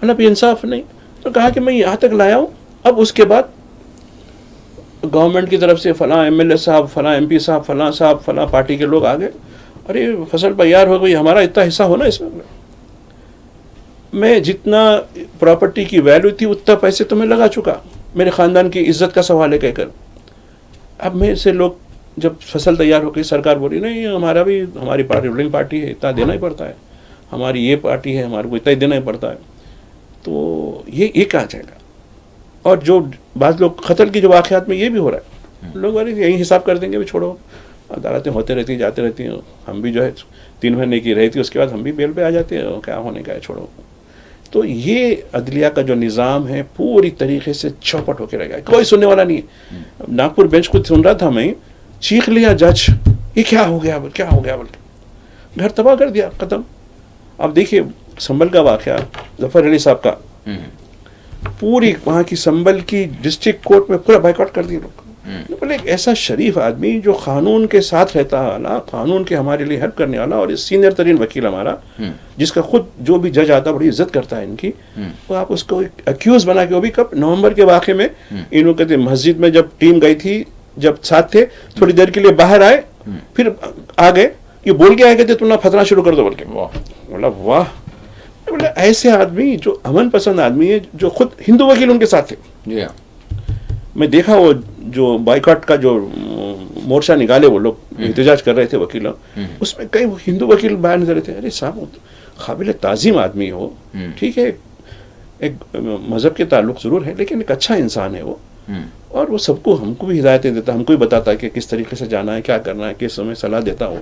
मतलब इंसाफ नहीं। तो कहा कि मैं यहाँ तक लाया हूँ। अब उसके बाद गवर्नमेंट की तरफ से फलां एमएलए साहब, फलां एमपी साहब, फलां साहब, फलां पार्टी के लोग आ गए, अरे फसल तैयार हो गई, हमारा इतना हिस्सा हो ना इसमें। मैं जितना प्रॉपर्टी की वैल्यू थी उतना पैसे तो मैं लगा चुका, मेरे ख़ानदान की इज्जत का सवाल है कहकर। अब मैं से लोग जब फसल तैयार हो गई, सरकार बोली नहीं हमारा भी, हमारी पार्टी रूलिंग पार्टी है, इतना देना ही पड़ता है, हमारी ये पार्टी है, हमारे को इतना ही देना ही पड़ता है। तो ये कहाँ जाएगा। और जो बाज़ लोग कत्ल की जो वाक़यात में ये भी हो रहा है, लोग अरे यही हिसाब कर देंगे, भी छोड़ो, अदालतें होते रहती जाते रहती हैं, हम भी जो है 3 महीने की रही थी, उसके बाद हम भी बेल पे आ जाते हैं, क्या होने का है, छोड़ो। तो ये अदलिया का जो निज़ाम है पूरी तरीके से चौपट होकर रह गया, कोई सुनने वाला नहीं है। नागपुर बेंच को सुन रहा था मैं, चीख लिया जज, ये क्या हो गया, क्या हो गया बोल के, घर तबाह कर दिया, ख़त्म। अब देखिए संभल का वाक़या, जफ़र अली साहब का, पूरी वहाँ की संभल की डिस्ट्रिक्ट कोर्ट में पूरा बाइकआउट कर दिया लोग। बोले एक ऐसा शरीफ आदमी जो कानून के साथ रहता वाला, कानून के हमारे लिए हेल्प करने वाला, और सीनियर तरीन वकील हमारा, जिसका खुद जो भी जज आता बड़ी इज्जत करता है इनकी, तो आप उसको अक्यूज बना के, वो भी कब, नवंबर के वाक़े में, इन्होंने कहते मस्जिद में जब टीम गई थी, जब साथ थे, थोड़ी देर के लिए बाहर आए, फिर आ गए, ये बोल के आए कहते तुम ना फतना शुरू कर दो बोल के। बोला वाह, बोला ऐसे आदमी जो अमन पसंद आदमी है, जो खुद हिंदू वकील उनके साथ थे। मैं देखा वो जो बाइकआउट का जो मोर्चा निकाले वो लोग एहतजाज कर रहे थे वकीलों, उसमें कई हिंदू वकील बाहर नजर रहे थे। अरे साहब काबिल ताज़ीम आदमी हो, ठीक है, एक मज़हब के ताल्लुक ज़रूर है, लेकिन एक अच्छा इंसान है वो, और वो सबको, हमको भी हिदायतें देता, हमको भी बताता है कि किस तरीके से जाना है, क्या करना है, किस समय सलाह देता हो।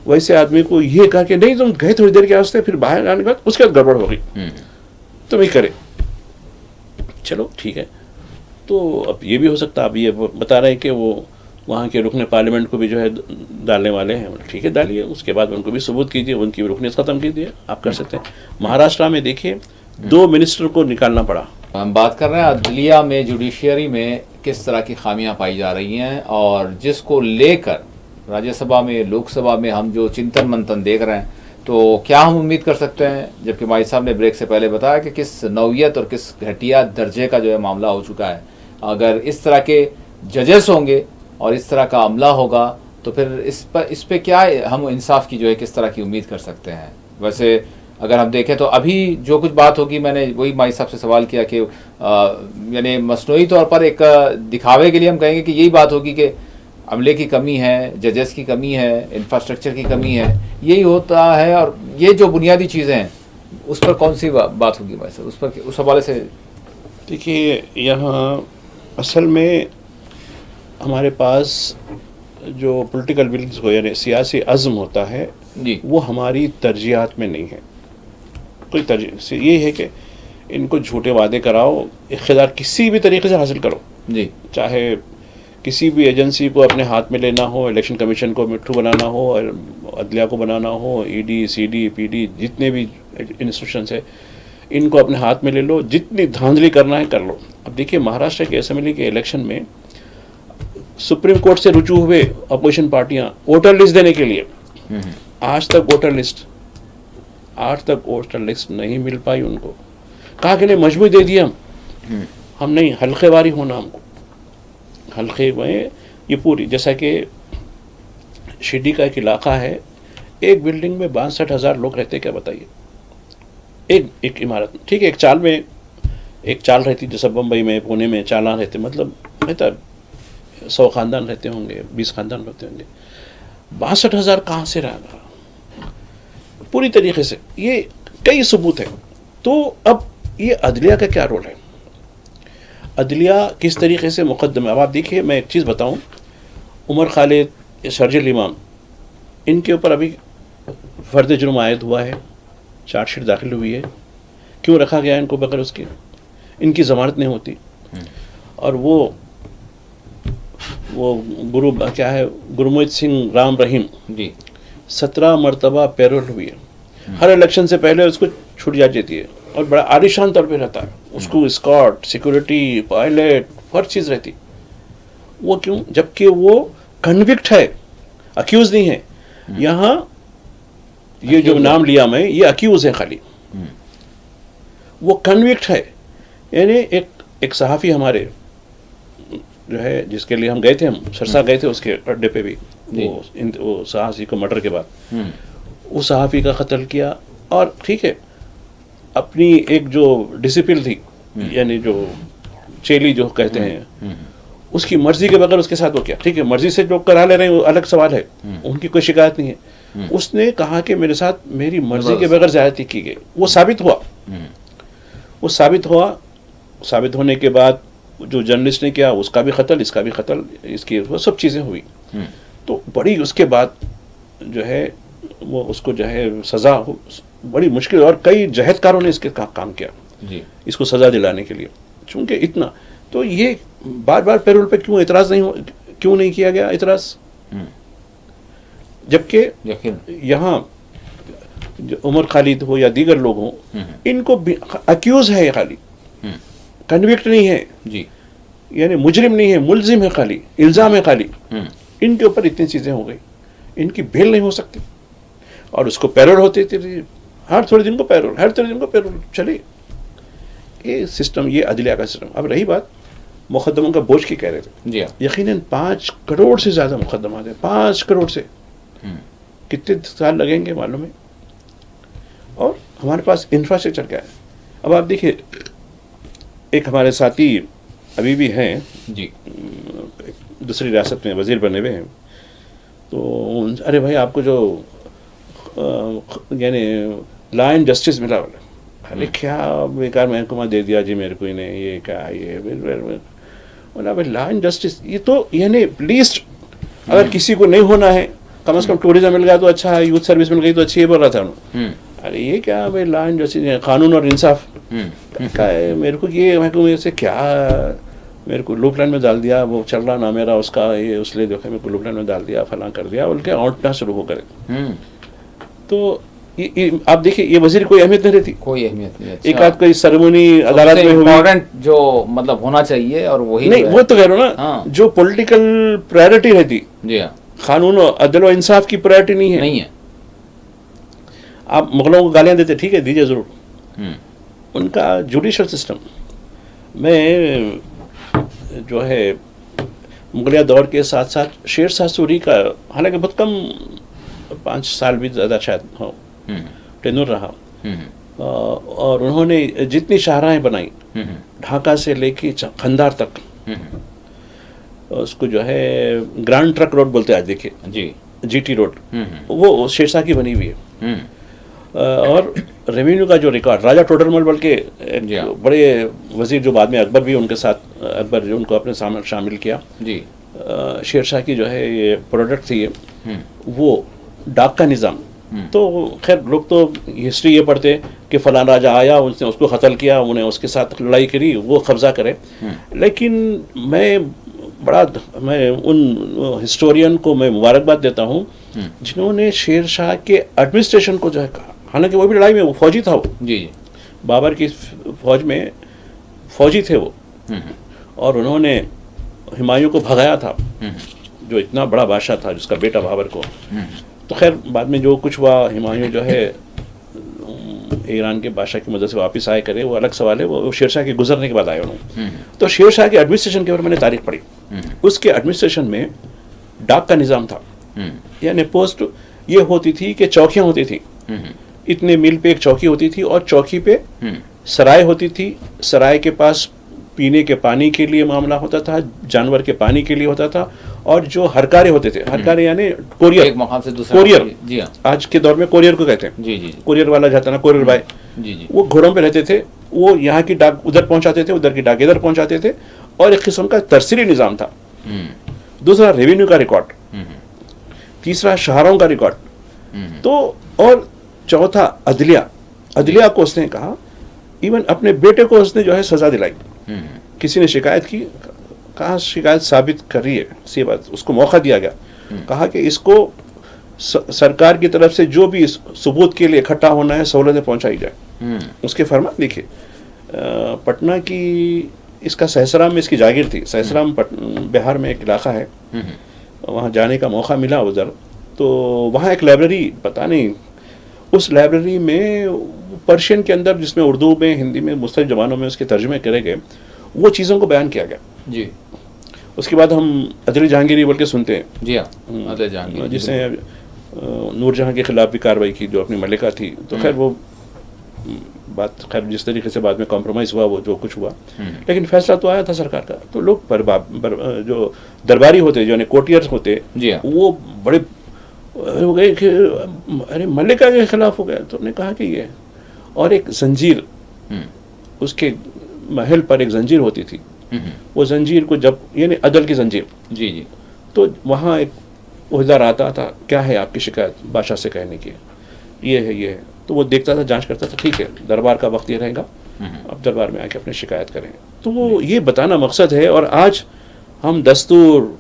वैसे आदमी को ये कहा कि नहीं तुम गए थोड़ी देर के वास्ते, फिर बाहर आने के बाद उसके बाद गड़बड़ हो गई, तो नहीं करे, चलो ठीक है। तो अब ये भी हो सकता है, अब ये बता रहे हैं कि वो वहाँ के रुकने पार्लियामेंट को भी जो है डालने वाले हैं, ठीक है डालिए, उसके बाद उनको भी सबूत कीजिए, उनकी भी रुकनीत ख़त्म कीजिए, आप कर सकते हैं। महाराष्ट्र में देखिए 2 मिनिस्टर को निकालना पड़ा। हम बात कर रहे हैं अदलिया में, जुडिशरी में किस तरह की खामियां पाई जा रही हैं, और जिसको लेकर राज्यसभा में, लोकसभा में हम जो चिंतन मंथन देख रहे हैं, तो क्या हम उम्मीद कर सकते हैं, जबकि माई साहब ने ब्रेक से पहले बताया कि किस नौयत और किस घटिया दर्जे का जो है मामला हो चुका है। अगर इस तरह के जजेस होंगे और इस तरह का अमला होगा, तो फिर इस पे क्या हम इंसाफ की जो है किस तरह की उम्मीद कर सकते हैं। वैसे अगर हम देखें तो अभी जो कुछ बात होगी, मैंने वही माई साहब से सवाल किया कि यानी मसनूई तौर पर एक दिखावे के लिए हम कहेंगे कि यही बात होगी कि अमले की कमी है, जजेस की कमी है, इंफ्रास्ट्रक्चर की कमी है, यही होता है। और ये जो बुनियादी चीज़ें हैं उस पर कौन सी बात होगी वैसे, उस पर, उस हवाले से देखिए, यहाँ असल में हमारे पास जो पॉलिटिकल विल्स हो, यानी सियासी अज़्म होता है जी, वो हमारी तरजीहात में नहीं है। कोई तरजीह ये है कि इनको झूठे वादे कराओ, इख्तियार किसी भी तरीके से हासिल करो जी, चाहे किसी भी एजेंसी को अपने हाथ में लेना हो, इलेक्शन कमीशन को मिट्ठू बनाना हो, अदलिया को बनाना हो, ईडी, सीडी, पीडी, जितने भी इंस्टीट्यूशंस है, इनको अपने हाथ में ले लो, जितनी धांधली करना है कर लो। अब देखिए महाराष्ट्र के असेंबली के इलेक्शन में सुप्रीम कोर्ट से रुजू हुए अपोजिशन पार्टियां वोटर लिस्ट देने के लिए, आज तक वोटर लिस्ट नहीं मिल पाई उनको। कहा कि नहीं, मजबूरी दे दिया हम नहीं, हल्केवारी होना हमको, हल्के में ये पूरी, जैसा कि शिरडी का एक इलाका है, एक बिल्डिंग में 62,000 लोग रहते, क्या बताइए, एक इमारत में, ठीक है, एक चाल में एक चाल रहती, जैसे बम्बई में पुणे में चालान रहते, मतलब बेहतर 100 खानदान रहते होंगे, 20 खानदान रहते होंगे, 62,000 कहाँ से रहेगा पूरी तरीके से। ये कई सबूत है। तो अब ये अदलिया का क्या रोल है, अदलिया किस तरीके से मुकदमे, अब आप देखिए मैं एक चीज़ बताऊं, उमर खालिद, शर्जिल इमाम, इनके ऊपर अभी फर्द जुर्म आयद हुआ है, चार्जशीट दाखिल हुई है, क्यों रखा गया इनको बगैर उसके, इनकी ज़मानत नहीं होती। और वो गुरु क्या है, गुरमीत सिंह राम रहीम जी 17 मरतबा पैरोल हुई है, हर इलेक्शन से पहले उसको छूट जाती है और बड़ा आलिशान तौर पे रहता है, उसको स्कॉट, सिक्योरिटी, पायलट, हर चीज़ रहती। वो क्यों, जबकि वो कन्विक्ट है, अक्यूज नहीं है। यहाँ ये जो नाम लिया मैं, ये अक्यूज है खाली, वो कन्विक्ट है। यानी एक सहाफ़ी हमारे जो है, जिसके लिए हम गए थे, हम सरसा गए थे उसके अड्डे पे भी, वो सहाफ़ी को मर्डर के बाद वो सहाफ़ी का कत्ल किया। और ठीक है, अपनी एक जो डिसिप्लिन थी, यानी जो चेली जो कहते हैं, उसकी मर्जी के बगैर उसके साथ वो किया। ठीक है, मर्जी से जो करा ले रहे हैं वो अलग सवाल है, उनकी कोई शिकायत नहीं है। उसने कहा कि मेरे साथ मेरी मर्जी के बगैर ज्यादती की गई, वो साबित हुआ। वो साबित होने के बाद जो जर्नलिस्ट ने किया, उसका भी कत्ल, इसका भी कत्ल, इसकी वो सब चीज़ें हुई। तो बड़ी उसके बाद जो है वो उसको जो है सज़ा बड़ी मुश्किल, और कई जहदकारों ने इसके काम किया जी, इसको सज़ा दिलाने के लिए। चूँकि इतना, तो ये बार बार पैरोल पे क्यों इतराज़ क्यों नहीं किया गया इतराज़, जबकि यहाँ उमर खालिद हो या दीगर लोग हों, इनको अक्यूज़ है, खाली कन्विक्ट नहीं है जी, यानी मुजरिम नहीं है, मुलजिम है, खाली इल्ज़ाम है खाली। इनके ऊपर इतनी चीज़ें हो गई, इनकी बेल नहीं हो सकती, और उसको पैरोल होते थे, हर थोड़े दिन को पैरोल, हर थोड़े दिन को पैरोल चले। ये सिस्टम, ये अदलिया का सिस्टम। अब रही बात मुकदमों का बोझ की, कह रहे थे जी, यकीनन 5 करोड़ से ज़्यादा मुकदमा है, 5 करोड़ से कितने साल लगेंगे मालूम है। और हमारे पास इंफ्रास्ट्रक्चर क्या है। अब आप देखिए, एक हमारे साथी अभी भी हैं जी, दूसरी रियासत में वजीर बने हुए हैं, तो अरे भाई आपको जो यानी लॉ एंड जस्टिस मिला, बोला अरे क्या बेकार महकमा दे दिया जी मेरे को, इन्हें ये क्या, ये बोला भाई लॉ एंड जस्टिस, ये तो यानी लीस्ट, अगर किसी को नहीं होना है, कम से कम टूरिज्म मिल गया तो अच्छा है, यूथ सर्विस मिल गई तो अच्छी है, बोल रहा था उन्होंने। अरे ये क्या भाई लॉ एंड जस्टिस, कानून और इंसाफ क्या है, मेरे को ये महकमे से क्या, मेरे को लूप लाइन में डाल दिया, वो चल रहा ना मेरा उसका, ये उसने देखा मेरे को लूप लाइन में डाल दिया, फलां कर दिया, बोल के औंटना शुरू हो करे। तो ये आप देखिए, ये वजीर कोई अहमियत नहीं रहती, कोई अहमियत नहीं। एक आध कोई सेरेमनी अदालत में हुई, इम्पोर्टेंट जो मतलब होना चाहिए, और वही नहीं, वो तो कह रहा हूँ ना, जो पॉलिटिकल प्रायोरिटी रहती जी, कानून और अदल और इंसाफ की प्रायोरिटी नहीं है। आप मुगलों को गालियां देते, ठीक है दीजिए जरूर, उनका जुडिशल सिस्टम में जो है मुगलिया दौर के साथ साथ शेरशाह सूरी का, हालांकि बहुत कम 5 साल भी ज़्यादा शायद हो टेनुर रहा, और उन्होंने जितनी शाहराहें बनाई, ढाका से लेके खंदार तक, उसको जो है ग्रैंड ट्रक रोड बोलते हैं आज, देखिए जी, जीटी रोड, वो शेरशाह की बनी हुई है। और रेवेन्यू का जो रिकॉर्ड, राजा टोडरमल बोल के बड़े वजीर, जो बाद में अकबर भी उनके साथ, अकबर जो उनको अपने सामने शामिल किया जी, शेरशाह की जो है ये प्रोडक्ट थी, ये वो डाक का निज़ाम। तो खैर लोग तो हिस्ट्री ये पढ़ते कि फलां राजा आया, उसने उसको कत्ल किया, उन्हें उसके साथ लड़ाई करी, वो कब्जा करे। लेकिन मैं उन हिस्टोरियन को मैं मुबारकबाद देता हूँ जिन्होंने शेरशाह के एडमिनिस्ट्रेशन को जो है कहा, हालांकि वो भी लड़ाई में वो फौजी था, वो जी बाबर की फौज में फौजी थे वो, और उन्होंने हुमायूं को भगाया था, जो इतना बड़ा बादशाह था, जिसका बेटा बाबर को। तो खैर बाद में जो कुछ हुआ, हुमायूं जो है ईरान के बादशाह की मदद से वापस आए करे, वो अलग सवाल है, वो शेरशाह के गुजरने के बाद आए उन्होंने। तो शेरशाह के एडमिनिस्ट्रेशन के ऊपर मैंने तारीख पढ़ी, उसके एडमिनिस्ट्रेशन में डाक का निज़ाम था, यानी पोस्ट ये होती थी कि चौकियाँ होती थी, इतने मील पे एक चौकी होती थी, और चौकी पे सराय होती थी, सराय के पास पीने के पानी के लिए मामला होता था, जानवर के पानी के लिए होता था, और जो हरकारे होते थे, हरकारे यानी कोरियर, एक मकाम से दूसरे कोरियर, जी हाँ, आज के दौर में कोरियर को कहते हैं, जी जी कोरियर वाला जाता ना, कोरियर भाई, जी जी, वो घोड़ों पे रहते थे, वो यहाँ की डाक उधर पहुंचाते थे, उधर की डाक इधर पहुंचाते थे, और एक किस्म का तरसीली निज़ाम था। दूसरा रेवेन्यू का रिकॉर्ड, तीसरा शहरों का रिकॉर्ड, तो और चौथा अदलिया, अदलिया को उसने कहा, इवन अपने बेटे को उसने जो है सजा दिलाई। किसी ने शिकायत की, कहा शिकायत साबित कर रही है, सी बात, उसको मौका दिया गया, कहा कि इसको सरकार की तरफ से जो भी सबूत के लिए इकट्ठा होना है सहूलतें पहुंचाई जाए। उसके फरमान देखिए, पटना की, इसका सहसराम में इसकी जागीर थी, सहसराम बिहार में एक इलाका है, वहाँ जाने का मौका मिला उधर, तो वहाँ एक लाइब्रेरी, पता नहीं उस लाइब्रेरी में पर्शियन के अंदर, जिसमें उर्दू में, हिंदी में, मुख्तलिफ ज़बानों में उसके तर्जुमे करे गए, वो चीज़ों को बयान किया गया जी। उसके बाद हम अदली जहांगीरी बोल के सुनते हैं, जी हाँ, अदली जहांगीरी, जिसने नूरजहां के खिलाफ भी कार्रवाई की, जो अपनी मलिका थी, तो खैर वो बात, खैर जिस तरीके से बाद में कॉम्प्रोमाइज़ हुआ, वो जो कुछ हुआ, लेकिन फैसला तो आया था सरकार का। तो लोग जो दरबारी होते, जो कोटियर्स होते, वो बड़े हो गए कि अरे मलिका के खिलाफ हो गया। तो उन्होंने कहा कि ये, और एक जंजीर, उसके महल पर एक जंजीर होती थी, वो जंजीर को जब, यानी अदल की जंजीर, जी जी, तो वहाँ एक ओहदेदार आता था, क्या है आपकी शिकायत, बादशाह से कहने की, ये है ये है, तो वो देखता था, जांच करता था, ठीक है दरबार का वक्त ये रहेगा, अब दरबार में आके अपनी शिकायत करें। तो वो ये बताना मकसद है। और आज हम दस्तूर,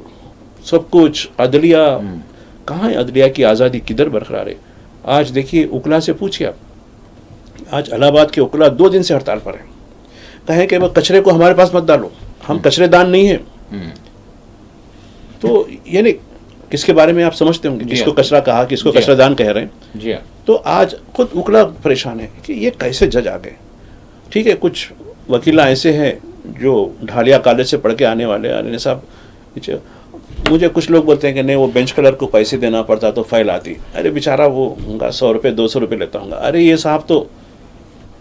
सब कुछ, अदलिया, कहाँ है अदलिया की आज़ादी, किधर बरकरार है? आज देखिए, उकला से पूछिए आप, आज इलाहाबाद के उकला 2 दिन से हड़ताल पर हैं, कहें कि वह कचरे को हमारे पास मत डालो, हम कचरेदान नहीं हैं। तो यानी किसके बारे में आप समझते होंगे, किसको कचरा कहा, किसको कचरादान कह रहे हैं। जी तो आज खुद उकला परेशान है कि ये कैसे जज आ गए। ठीक है, कुछ वकीला ऐसे हैं जो ढालिया कॉलेज से पढ़ के आने वाले, अरे साहब, मुझे कुछ लोग बोलते हैं कि नहीं, वो बेंच कलर को पैसे देना पड़ता तो फाइल आती। अरे बेचारा वो होगा 100 रुपये 200 रुपये लेता होगा। अरे ये साहब तो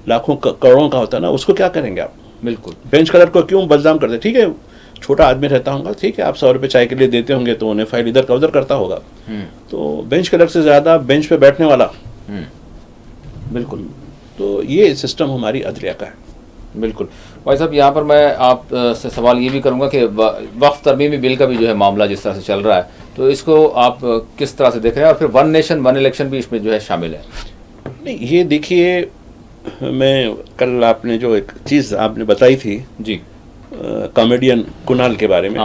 लाखों करोड़ों का होता है ना, उसको क्या करेंगे आप? बिल्कुल, बेंच कलर को क्यों बदनाम करते? ठीक है, छोटा आदमी रहता होगा, ठीक है, आप 100 रुपये चाय के लिए देते होंगे तो उन्हें फाइल इधर का उधर करता होगा। तो बेंच कलर से ज़्यादा बेंच पे बैठने वाला, बिल्कुल। तो ये सिस्टम हमारी अदलिया का है। बिल्कुल भाई साहब, यहाँ पर मैं आप से सवाल ये भी करूँगा कि वक्फ तरमीमी बिल का भी जो है मामला जिस तरह से चल रहा है, तो इसको आप किस तरह से देख रहे हैं? और फिर 1 नेशन 1 इलेक्शन भी इसमें जो है शामिल है। नहीं, ये देखिए, मैं कल आपने जो एक चीज़ आपने बताई थी जी, कॉमेडियन कुणाल के बारे में,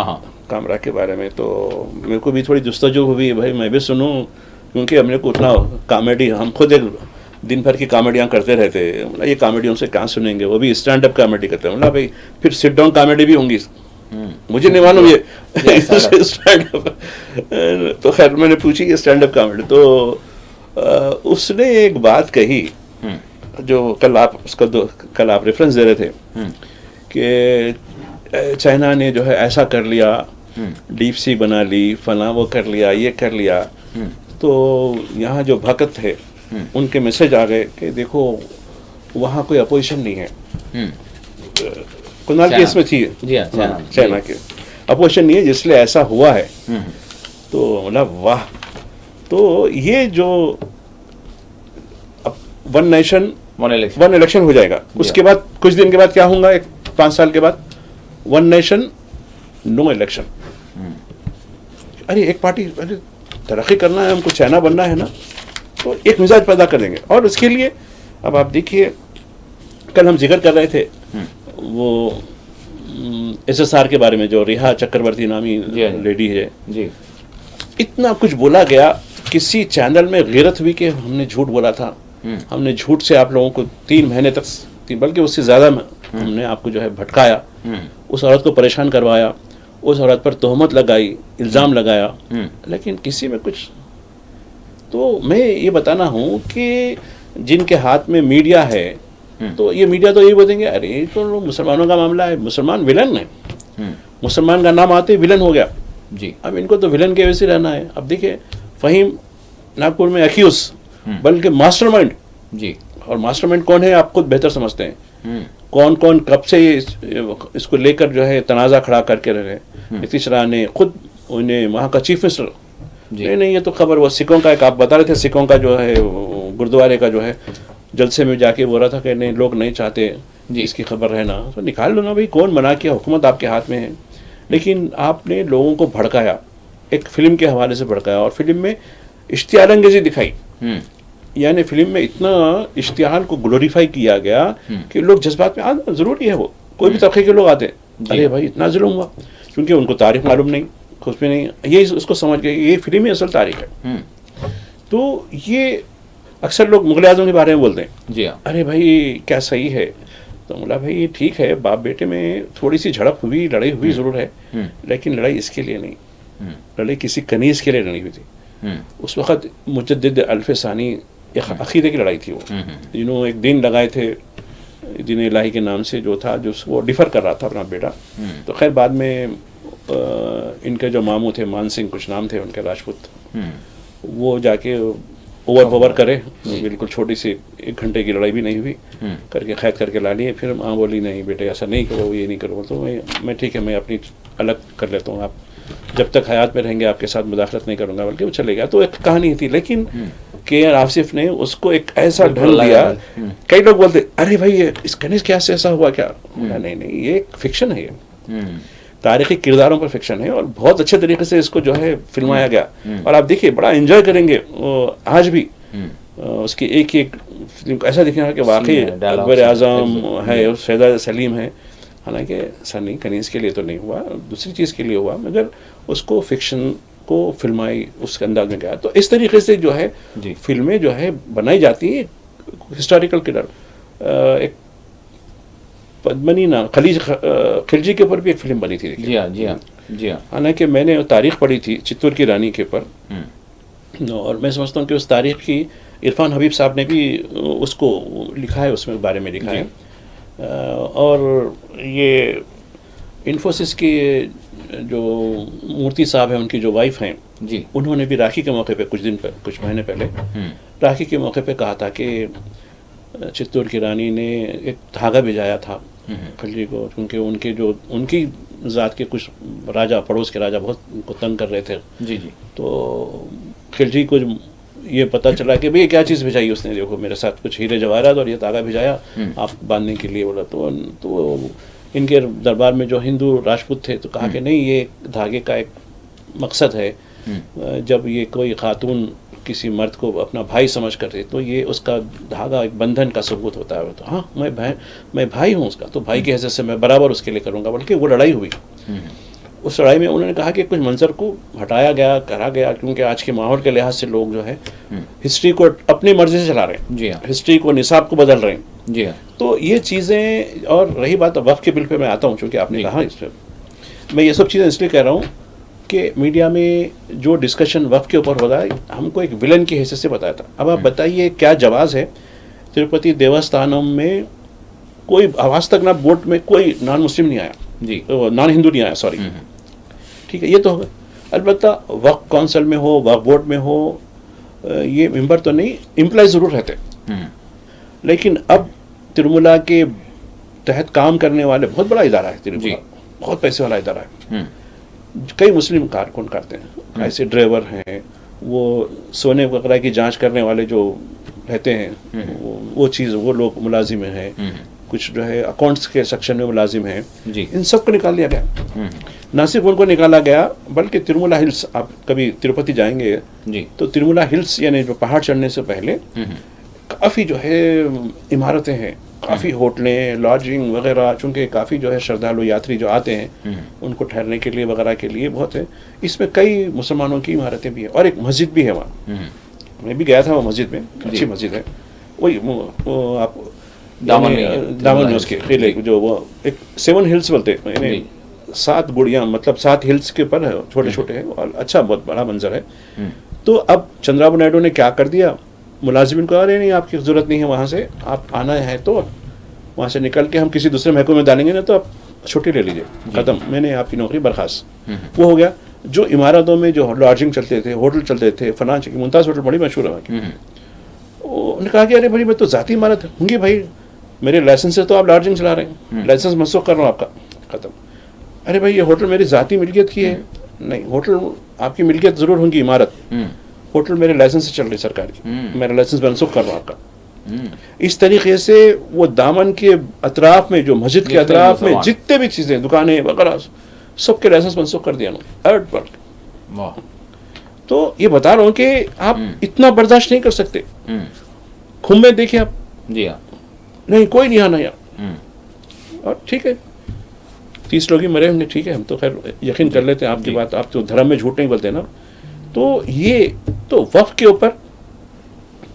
कामरा के बारे में, तो मेरे को भी थोड़ी जुस्तजू हुई, भाई मैं भी सुनूं, क्योंकि हमने को उतना कॉमेडी, हम खुद एक दिन भर की कॉमेडियाँ करते रहते हैं, मतलब ये कॉमेडियों से कहाँ सुनेंगे, वो भी स्टैंड अप कॉमेडी करते हैं। मतलब भाई फिर सिट डाउन कॉमेडी भी होंगी, मुझे नहीं मालूम ये स्टैंड अप। तो खैर मैंने पूछी कि स्टैंड अप कॉमेडी, तो उसने एक बात कही जो कल आप उसका कल आप रेफरेंस दे रहे थे कि चाइना ने जो है ऐसा कर लिया, डीप सी बना ली, फला वो कर लिया, ये कर लिया। तो यहाँ जो भक्त है उनके मैसेज आ गए कि देखो वहाँ कोई अपोजिशन नहीं है। कुणाल की इसमें थी चाइना के अपोजिशन नहीं है, जिसलिए ऐसा हुआ है। तो मतलब वाह, तो ये जो 1 नेशन 1 इलेक्शन हो जाएगा, उसके बाद कुछ दिन के बाद क्या होगा, 5 साल के बाद 1 नेशन नो इलेक्शन। अरे एक पार्टी, अरे तरक्की करना है हमको, चाइना बनना है ना, तो एक मिजाज पैदा कर देंगे। और उसके लिए अब आप देखिए, कल हम जिक्र कर रहे थे वो SSR के बारे में, जो रिहा चक्रवर्ती नामी लेडी है जी, इतना कुछ बोला गया किसी चैनल में, गैरत हुई कि हमने झूठ बोला था, हमने झूठ से आप लोगों को 3 महीने तक, बल्कि उससे ज़्यादा हमने आपको जो है भटकाया, उस औरत को परेशान करवाया, उस औरत पर तोहमत लगाई, इल्ज़ाम लगाया, लेकिन किसी में कुछ। तो मैं ये बताना हूँ कि जिनके हाथ में मीडिया है, तो ये मीडिया तो यही बोलेंगे, अरे तो मुसलमानों का मामला है, मुसलमान विलन है, मुसलमान का नाम आते ही विलन हो गया जी। अब इनको तो विलन के वैसे रहना है। अब देखिए, फ़हीम नागपुर में अक्यूज, बल्कि मास्टरमाइंड जी, और मास्टरमाइंड कौन है आप खुद बेहतर समझते हैं, कौन कौन कब से इसको लेकर जो है तनाज़ा खड़ा करके रहे। नीतीश राय ने खुद उन्हें वहाँ का चीफ मिनिस्टर, नहीं ये तो खबर वो सिखों का एक, आप बता रहे थे सिखों का जो है गुरुद्वारे का जो है जलसे में जाके बोल रहा था कि नहीं लोग नहीं चाहते इसकी खबर रहना, तो निकाल लो ना भाई, कौन मना किया, हुकूमत आपके हाथ में है। लेकिन आपने लोगों को भड़काया, एक फिल्म के हवाले से भड़काया और फिल्म में इश्तिहारंगेजी दिखाई, यानी फिल्म में इतना इश्तिहार को ग्लोरीफाई किया गया कि लोग जज्बात में आना जरूरी है, वो कोई भी तबके के लोग आते हैं, अरे भाई इतना जुल्म हुआ, क्योंकि उनको तारीख मालूम नहीं, खुद में नहीं, ये उसको समझ गए ये फिल्म ही असल तारीख है। तो ये अक्सर लोग मुगल आजम के बारे में बोलते हैं, जी हाँ, अरे भाई क्या सही है, तो बोला भाई ठीक है, बाप बेटे में थोड़ी सी झड़प हुई, लड़ाई हुई जरूर है, लेकिन लड़ाई इसके लिए नहीं, लड़ाई किसी कनीज के लिए नहीं हुई थी। उस वक़्त मुजद्दिद अल्फ़सानी एक अक़ीदे की लड़ाई थी, वो जिन्होंने एक दिन लगाए थे, दीन इलाही के नाम से जो था, जो वो डिफ़र कर रहा था अपना बेटा। तो खैर बाद में इनके जो मामू थे, मान सिंह कुछ नाम थे उनके, राजपूत, वो जाके ओवर पावर करे, बिल्कुल छोटी सी 1 घंटे की लड़ाई भी नहीं हुई, करके कैद करके ला लिए। फिर माँ बोली नहीं बेटे ऐसा नहीं करो, ये नहीं करो, तो मैं ठीक है, मैं अपनी अलग कर लेता हूँ, आप जब तक हयात में रहेंगे आपके साथ मुदाखलत नहीं करूँगा, बल्कि वो चले गया। तो एक कहानी थी, लेकिन के.आर. आसिफ ने उसको एक ऐसा ढंग दिया, कई लोग बोलते अरे भाई ये इस कनीज क्या से ऐसा हुआ क्या, नहीं नहीं ये एक फिक्शन है, ये तारीखी किरदारों पर फिक्शन है और बहुत अच्छे तरीके से इसको जो है फिल्माया गया। और आप देखिए बड़ा एंजॉय करेंगे आज भी उसकी एक एक फिल्म को, ऐसा दिखेगा कि वाकई अकबर आजम है, शहजादा सलीम है, हालांकि ऐसा नहीं, कनीज के लिए तो नहीं हुआ, दूसरी चीज़ के लिए हुआ, मगर उसको फिक्शन को फिल्माई उसके अंदाज में गया। तो इस तरीके से जो है फिल्में जो है बनाई जाती है। हिस्टोरिकल किलर एक पद्मनी नाम खिलजी के ऊपर भी एक फिल्म बनी थी, जी हाँ जी हाँ जी हाँ। हालांकि मैंने तारीख पढ़ी थी चित्तौड़ की रानी के ऊपर, और मैं समझता हूँ कि उस तारीख की इरफान हबीब साहब ने भी उसको लिखा है, उसमें बारे में लिखा है। और ये इन्फोसिस की जो मूर्ति साहब हैं, उनकी जो वाइफ हैं जी, उन्होंने भी राखी के मौके पे कुछ महीने पहले राखी के मौके पे कहा था कि चित्तौड़ की रानी ने एक धागा भिजाया था खिलजी को, क्योंकि उनकी ज़ात के कुछ राजा, पड़ोस के राजा बहुत उनको तंग कर रहे थे। जी जी। तो खिलजी को ये पता चला कि भाई क्या चीज़ भिजाई उसने, देखो मेरे साथ कुछ हीरे जवाहरात और ये धागा भिजाया आप बांधने के लिए, बोला। तो इनके दरबार में जो हिंदू राजपूत थे तो कहा कि नहीं, ये धागे का एक मकसद है, जब ये कोई खातून किसी मर्द को अपना भाई समझ करते तो ये उसका धागा एक बंधन का सबूत होता है। तो हाँ, मैं भाई हूँ उसका, तो भाई की हैसियत से मैं बराबर उसके लिए करूँगा। बल्कि वो लड़ाई हुई, उस लड़ाई में उन्होंने कहा कि कुछ मंजर को हटाया गया, करा गया, क्योंकि आज के माहौल के लिहाज से लोग जो है हिस्ट्री को अपनी मर्जी से चला रहे हैं, जी हाँ, हिस्ट्री को, निसाब को बदल रहे हैं, जी हाँ। तो ये चीज़ें, और रही बात वक्फ के बिल पे मैं आता हूँ, चूँकि आपने कहा इस पर, मैं ये सब चीज़ें इसलिए कह रहा हूँ कि मीडिया में जो डिस्कशन वक्फ के ऊपर हो रहा है, हमको एक विलन की हैसियत से बताया था। अब आप बताइए क्या जवाज़ है, तिरुपति देवस्थानम में कोई आवाज़ तक ना बोर्ड में कोई नॉन मुस्लिम नहीं आया, जी, नॉन हिंदू नहीं आया, सॉरी, ठीक है, ये तो होगा। अलबत्ता वक्फ काउंसिल में हो, वक्फ बोर्ड में हो, ये मेंबर तो नहीं, एम्प्लॉय ज़रूर रहते, लेकिन अब तिरुमला के तहत काम करने वाले बहुत बड़ा इदारा है तिरुमला, बहुत पैसे वाला इदारा है, कई मुस्लिम कारकुन करते हैं, ऐसे ड्राइवर हैं, वो सोने वगैरह की जांच करने वाले जो रहते हैं, वो चीज़, वो लोग मुलाजिम हैं, कुछ जो है अकाउंट्स के सेक्शन में मुलाजिम हैं, इन सब को निकाल दिया गया। न सिर्फ उनको निकाला गया, बल्कि तिरुमला हिल्स, आप कभी तिरुपति जाएंगे जी, तो तिरुमला हिल्स यानी जो पहाड़ चढ़ने से पहले काफ़ी जो है इमारतें हैं, काफ़ी होटलें, लॉजिंग वगैरह, चूँकि काफ़ी जो है श्रद्धालु यात्री जो आते हैं उनको ठहरने के लिए वगैरह के लिए बहुत है। इसमें कई मुसलमानों की इमारतें भी हैं और एक मस्जिद भी है वहाँ, मैं भी गया था वो मस्जिद में, अच्छी मस्जिद है। वही आप दामन में उसके किले जो वो एक 7 हिल्स बोलते हैं, 7 गुड़ियाँ, मतलब 7 हिल्स के ऊपर है, छोटे छोटे हैं और अच्छा बहुत बड़ा मंजर है। तो अब चंद्रबाबू नायडू ने क्या कर दिया, मुलाजिमिन को, अरे नहीं आपकी ज़रूरत नहीं है वहाँ से, आप आना है तो वहाँ से निकल के हम किसी दूसरे महकमे में डालेंगे ना, तो आप छुट्टी ले लीजिए, ख़त्म, मैंने आपकी नौकरी बर्खास्त। वो हो गया। जो इमारतों में जो लॉजिंग चलते थे, होटल चलते थे, फलां मुमताज़ होटल बड़ी मशहूर है वहाँ की, उन्होंने कहा कि अरे भाई मैं तो ज़ाती इमारत होंगी भाई, मेरे लाइसेंस से तो आप लॉजिंग चला रहे हैं, लाइसेंस मनसूख कर रहा हूँ आपका, ख़त्म। अरे भाई ये होटल मेरी ज़ाती मिल्कियत की है, नहीं, होटल आपकी मिल्कियत ज़रूर होंगी, इमारत, होटल मेरे लाइसेंस से चल रही सरकारी, मेरा लाइसेंस मनसूख कर रहा हूँ आपका। इस तरीके से वो दामन के अतराफ में, जो मस्जिद के अतराफ में जितने भी चीज़ें, दुकानें वगैरह, सबके लाइसेंस मनसूख कर दिया ना। तो ये बता रहा हूँ कि आप इतना बर्दाश्त नहीं कर सकते। खुम में देखिए आप, जी हाँ, नहीं कोई नहीं आना यहाँ, और ठीक है 30 लोग ही मरे होंगे, ठीक है, हम तो खैर यकीन कर लेते हैं आपकी बात, आप तो धर्म में झूठ नहीं बोलते ना। तो ये तो वक्फ के ऊपर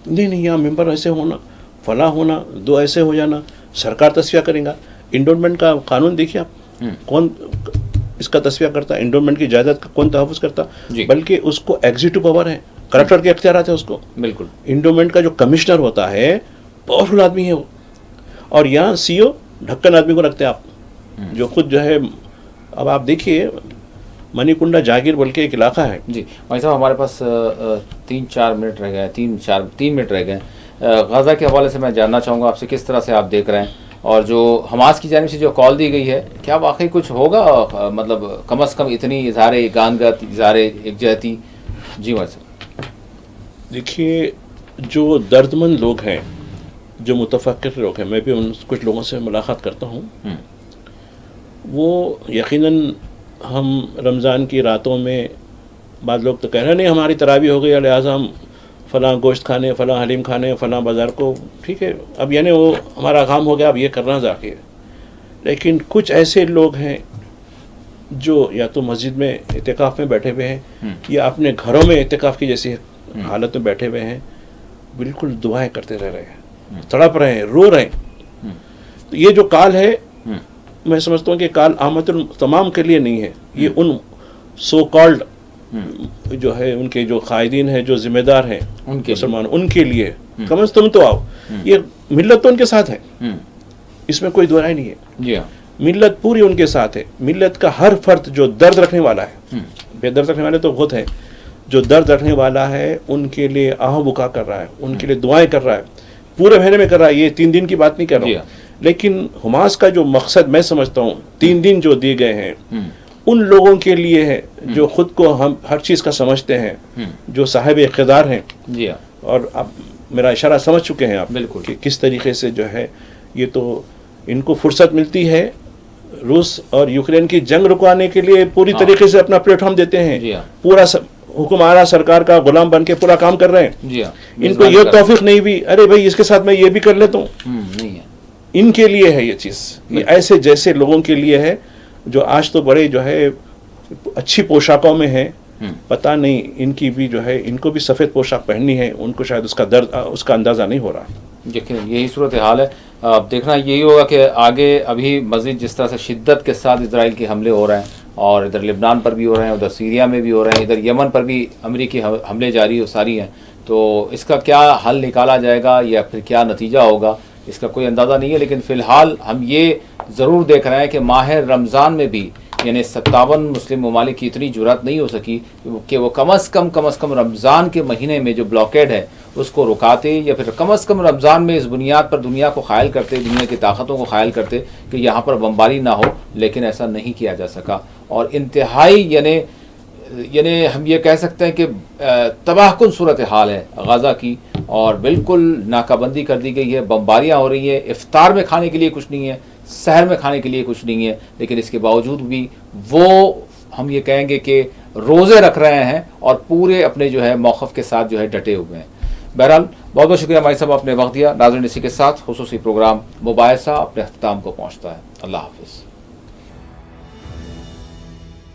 नहीं यहाँ मेंबर ऐसे होना, फला होना, दो ऐसे हो जाना, सरकार तस्वीर करेगा। इंडोमेंट का कानून देखिए आप, कौन इसका तस्वीर करता है, इंडोमेंट की जायदाद का कौन तहफ़्फ़ुज़ करता, बल्कि उसको एग्जीक्यूटिव पावर है, कलेक्टर के अख्तियार है उसको। बिल्कुल, इंडोमेंट का जो कमिश्नर होता है पावरफुल आदमी है वो, और यहाँ सीईओ ढक्कन आदमी को रखते हैं आप, जो खुद जो है, अब आप देखिए मणिकुंडा जागीर बोल के एक इलाका है। जी भाई साहब, हमारे पास 3-4 मिनट रह गए, 3 मिनट रह गए। गज़ा के हवाले से मैं जानना चाहूँगा आपसे, किस तरह से आप देख रहे हैं, और जो हमास की जानिब से जो कॉल दी गई है, क्या वाकई कुछ होगा, मतलब कम अज़ कम इतनी इज़हारे गानगत, इज़हारे एकजहती? जी भाई साहब, देखिए जो दर्दमंद लोग हैं, जो मुतफक्किर लोग हैं, मैं भी उन कुछ लोगों से मुलाकात करता हूँ, वो यकीनन हम रमज़ान की रातों में, बाद लोग तो कह रहे हैं नहीं हमारी तरावी हो गई, लिहाजा हम फ़लाँ गोश्त खाने, फ़लाँ हलीम खाने, फ़लाँ बाज़ार को, ठीक है, अब यानी वो हमारा काम हो गया, अब ये करना जाके। लेकिन कुछ ऐसे लोग हैं जो या तो मस्जिद में इतिकाफ़ में बैठे हुए हैं, या अपने घरों में इतिकाफ़ की जैसी हालत में बैठे हुए हैं, बिल्कुल दुआएं करते रह रहे हैं, तड़प रहे हैं, रो रहे हैं। तो ये जो काल है, मैं समझता हूँ कि काल आमतुल तमाम के लिए नहीं है, ये उन सो कॉल्ड जो है, उनके जो कायदीन हैं, जो जिम्मेदार हैं मुसलमान, उनके लिए कम अज़ तुम तो आओ। ये मिल्लत तो उनके साथ है, इसमें कोई दो राय नहीं है, मिल्लत पूरी उनके साथ है। मिल्लत का हर फर्द जो दर्द रखने वाला है, बेदर्द रखने वाले तो बहुत है, जो दर्द रखने वाला है उनके लिए आह बुका कर रहा है, उनके लिए दुआएं कर रहा है, पूरे महीने में कर रहा है। ये 3 दिन की बात नहीं कर रहा हूँ, लेकिन हमास का जो मकसद मैं समझता हूँ 3 दिन जो दिए गए हैं उन लोगों के लिए है जो खुद को हम हर चीज़ का समझते हैं, जो साहिब इक़्तिदार हैं। जी हाँ, और आप मेरा इशारा समझ चुके हैं आप, बिल्कुल, कि किस तरीके से जो है, ये तो इनको फुर्सत मिलती है रूस और यूक्रेन की जंग रुकवाने के लिए, पूरी तरीके से अपना प्लेटफॉर्म देते हैं, पूरा हुक्मरान सरकार का गुलाम बन के पूरा काम कर रहे हैं। जी हाँ, इनको ये तौफीक नहीं भी, अरे भाई इसके साथ मैं ये भी कर लेता हूँ, नहीं है, इनके लिए है ये चीज़, ये ऐसे जैसे लोगों के लिए है जो आज तो बड़े जो है अच्छी पोशाकों में है, पता नहीं इनकी भी जो है, इनको भी सफ़ेद पोशाक पहननी है, उनको शायद उसका दर्द, उसका अंदाज़ा नहीं हो रहा। यकीन यही सूरत हाल है। अब देखना यही होगा कि आगे अभी मज़ीद जिस तरह से शिद्दत के साथ इजराइल के हमले हो रहे हैं, और इधर लेबनान पर भी हो रहे हैं, उधर सीरिया में भी हो रहे हैं, इधर यमन पर भी अमेरिकी हमले जारी सारी हैं, तो इसका क्या हल निकाला जाएगा या फिर क्या नतीजा होगा, इसका कोई अंदाज़ा नहीं है। लेकिन फ़िलहाल हम ये ज़रूर देख रहे हैं कि माह रमज़ान में भी यानी 57 मुस्लिम ममालिक की इतनी जुरात नहीं हो सकी कि वो कम अज़ कम रमज़ान के महीने में जो ब्लॉकेड है उसको रुकाते, या फिर कम अज़ कम रमज़ान में इस बुनियाद पर दुनिया को ख़ायल करते, दुनिया की ताकतों को ख़ायल करते कि यहाँ पर बमबारी ना हो। लेकिन ऐसा नहीं किया जा सका, और इंतहाई यानी हम ये कह सकते हैं कि तबाहकुन सूरत हाल है गाज़ा की, और बिल्कुल नाकाबंदी कर दी गई है, बमबारियाँ हो रही हैं, इफ्तार में खाने के लिए कुछ नहीं है, सहर में खाने के लिए कुछ नहीं है, लेकिन इसके बावजूद भी वो हम ये कहेंगे कि रोज़े रख रहे हैं और पूरे अपने जो है मौक़िफ़ के साथ जो है डटे हुए हैं। बहरहाल बहुत बहुत शुक्रिया भाई साहब, आपने वक्त दिया। नाज़रीन, इसी के साथ खुसूसी प्रोग्राम मुबाहिसा अपने अख्ताम को पहुँचता है। अल्लाह हाफ़िज़।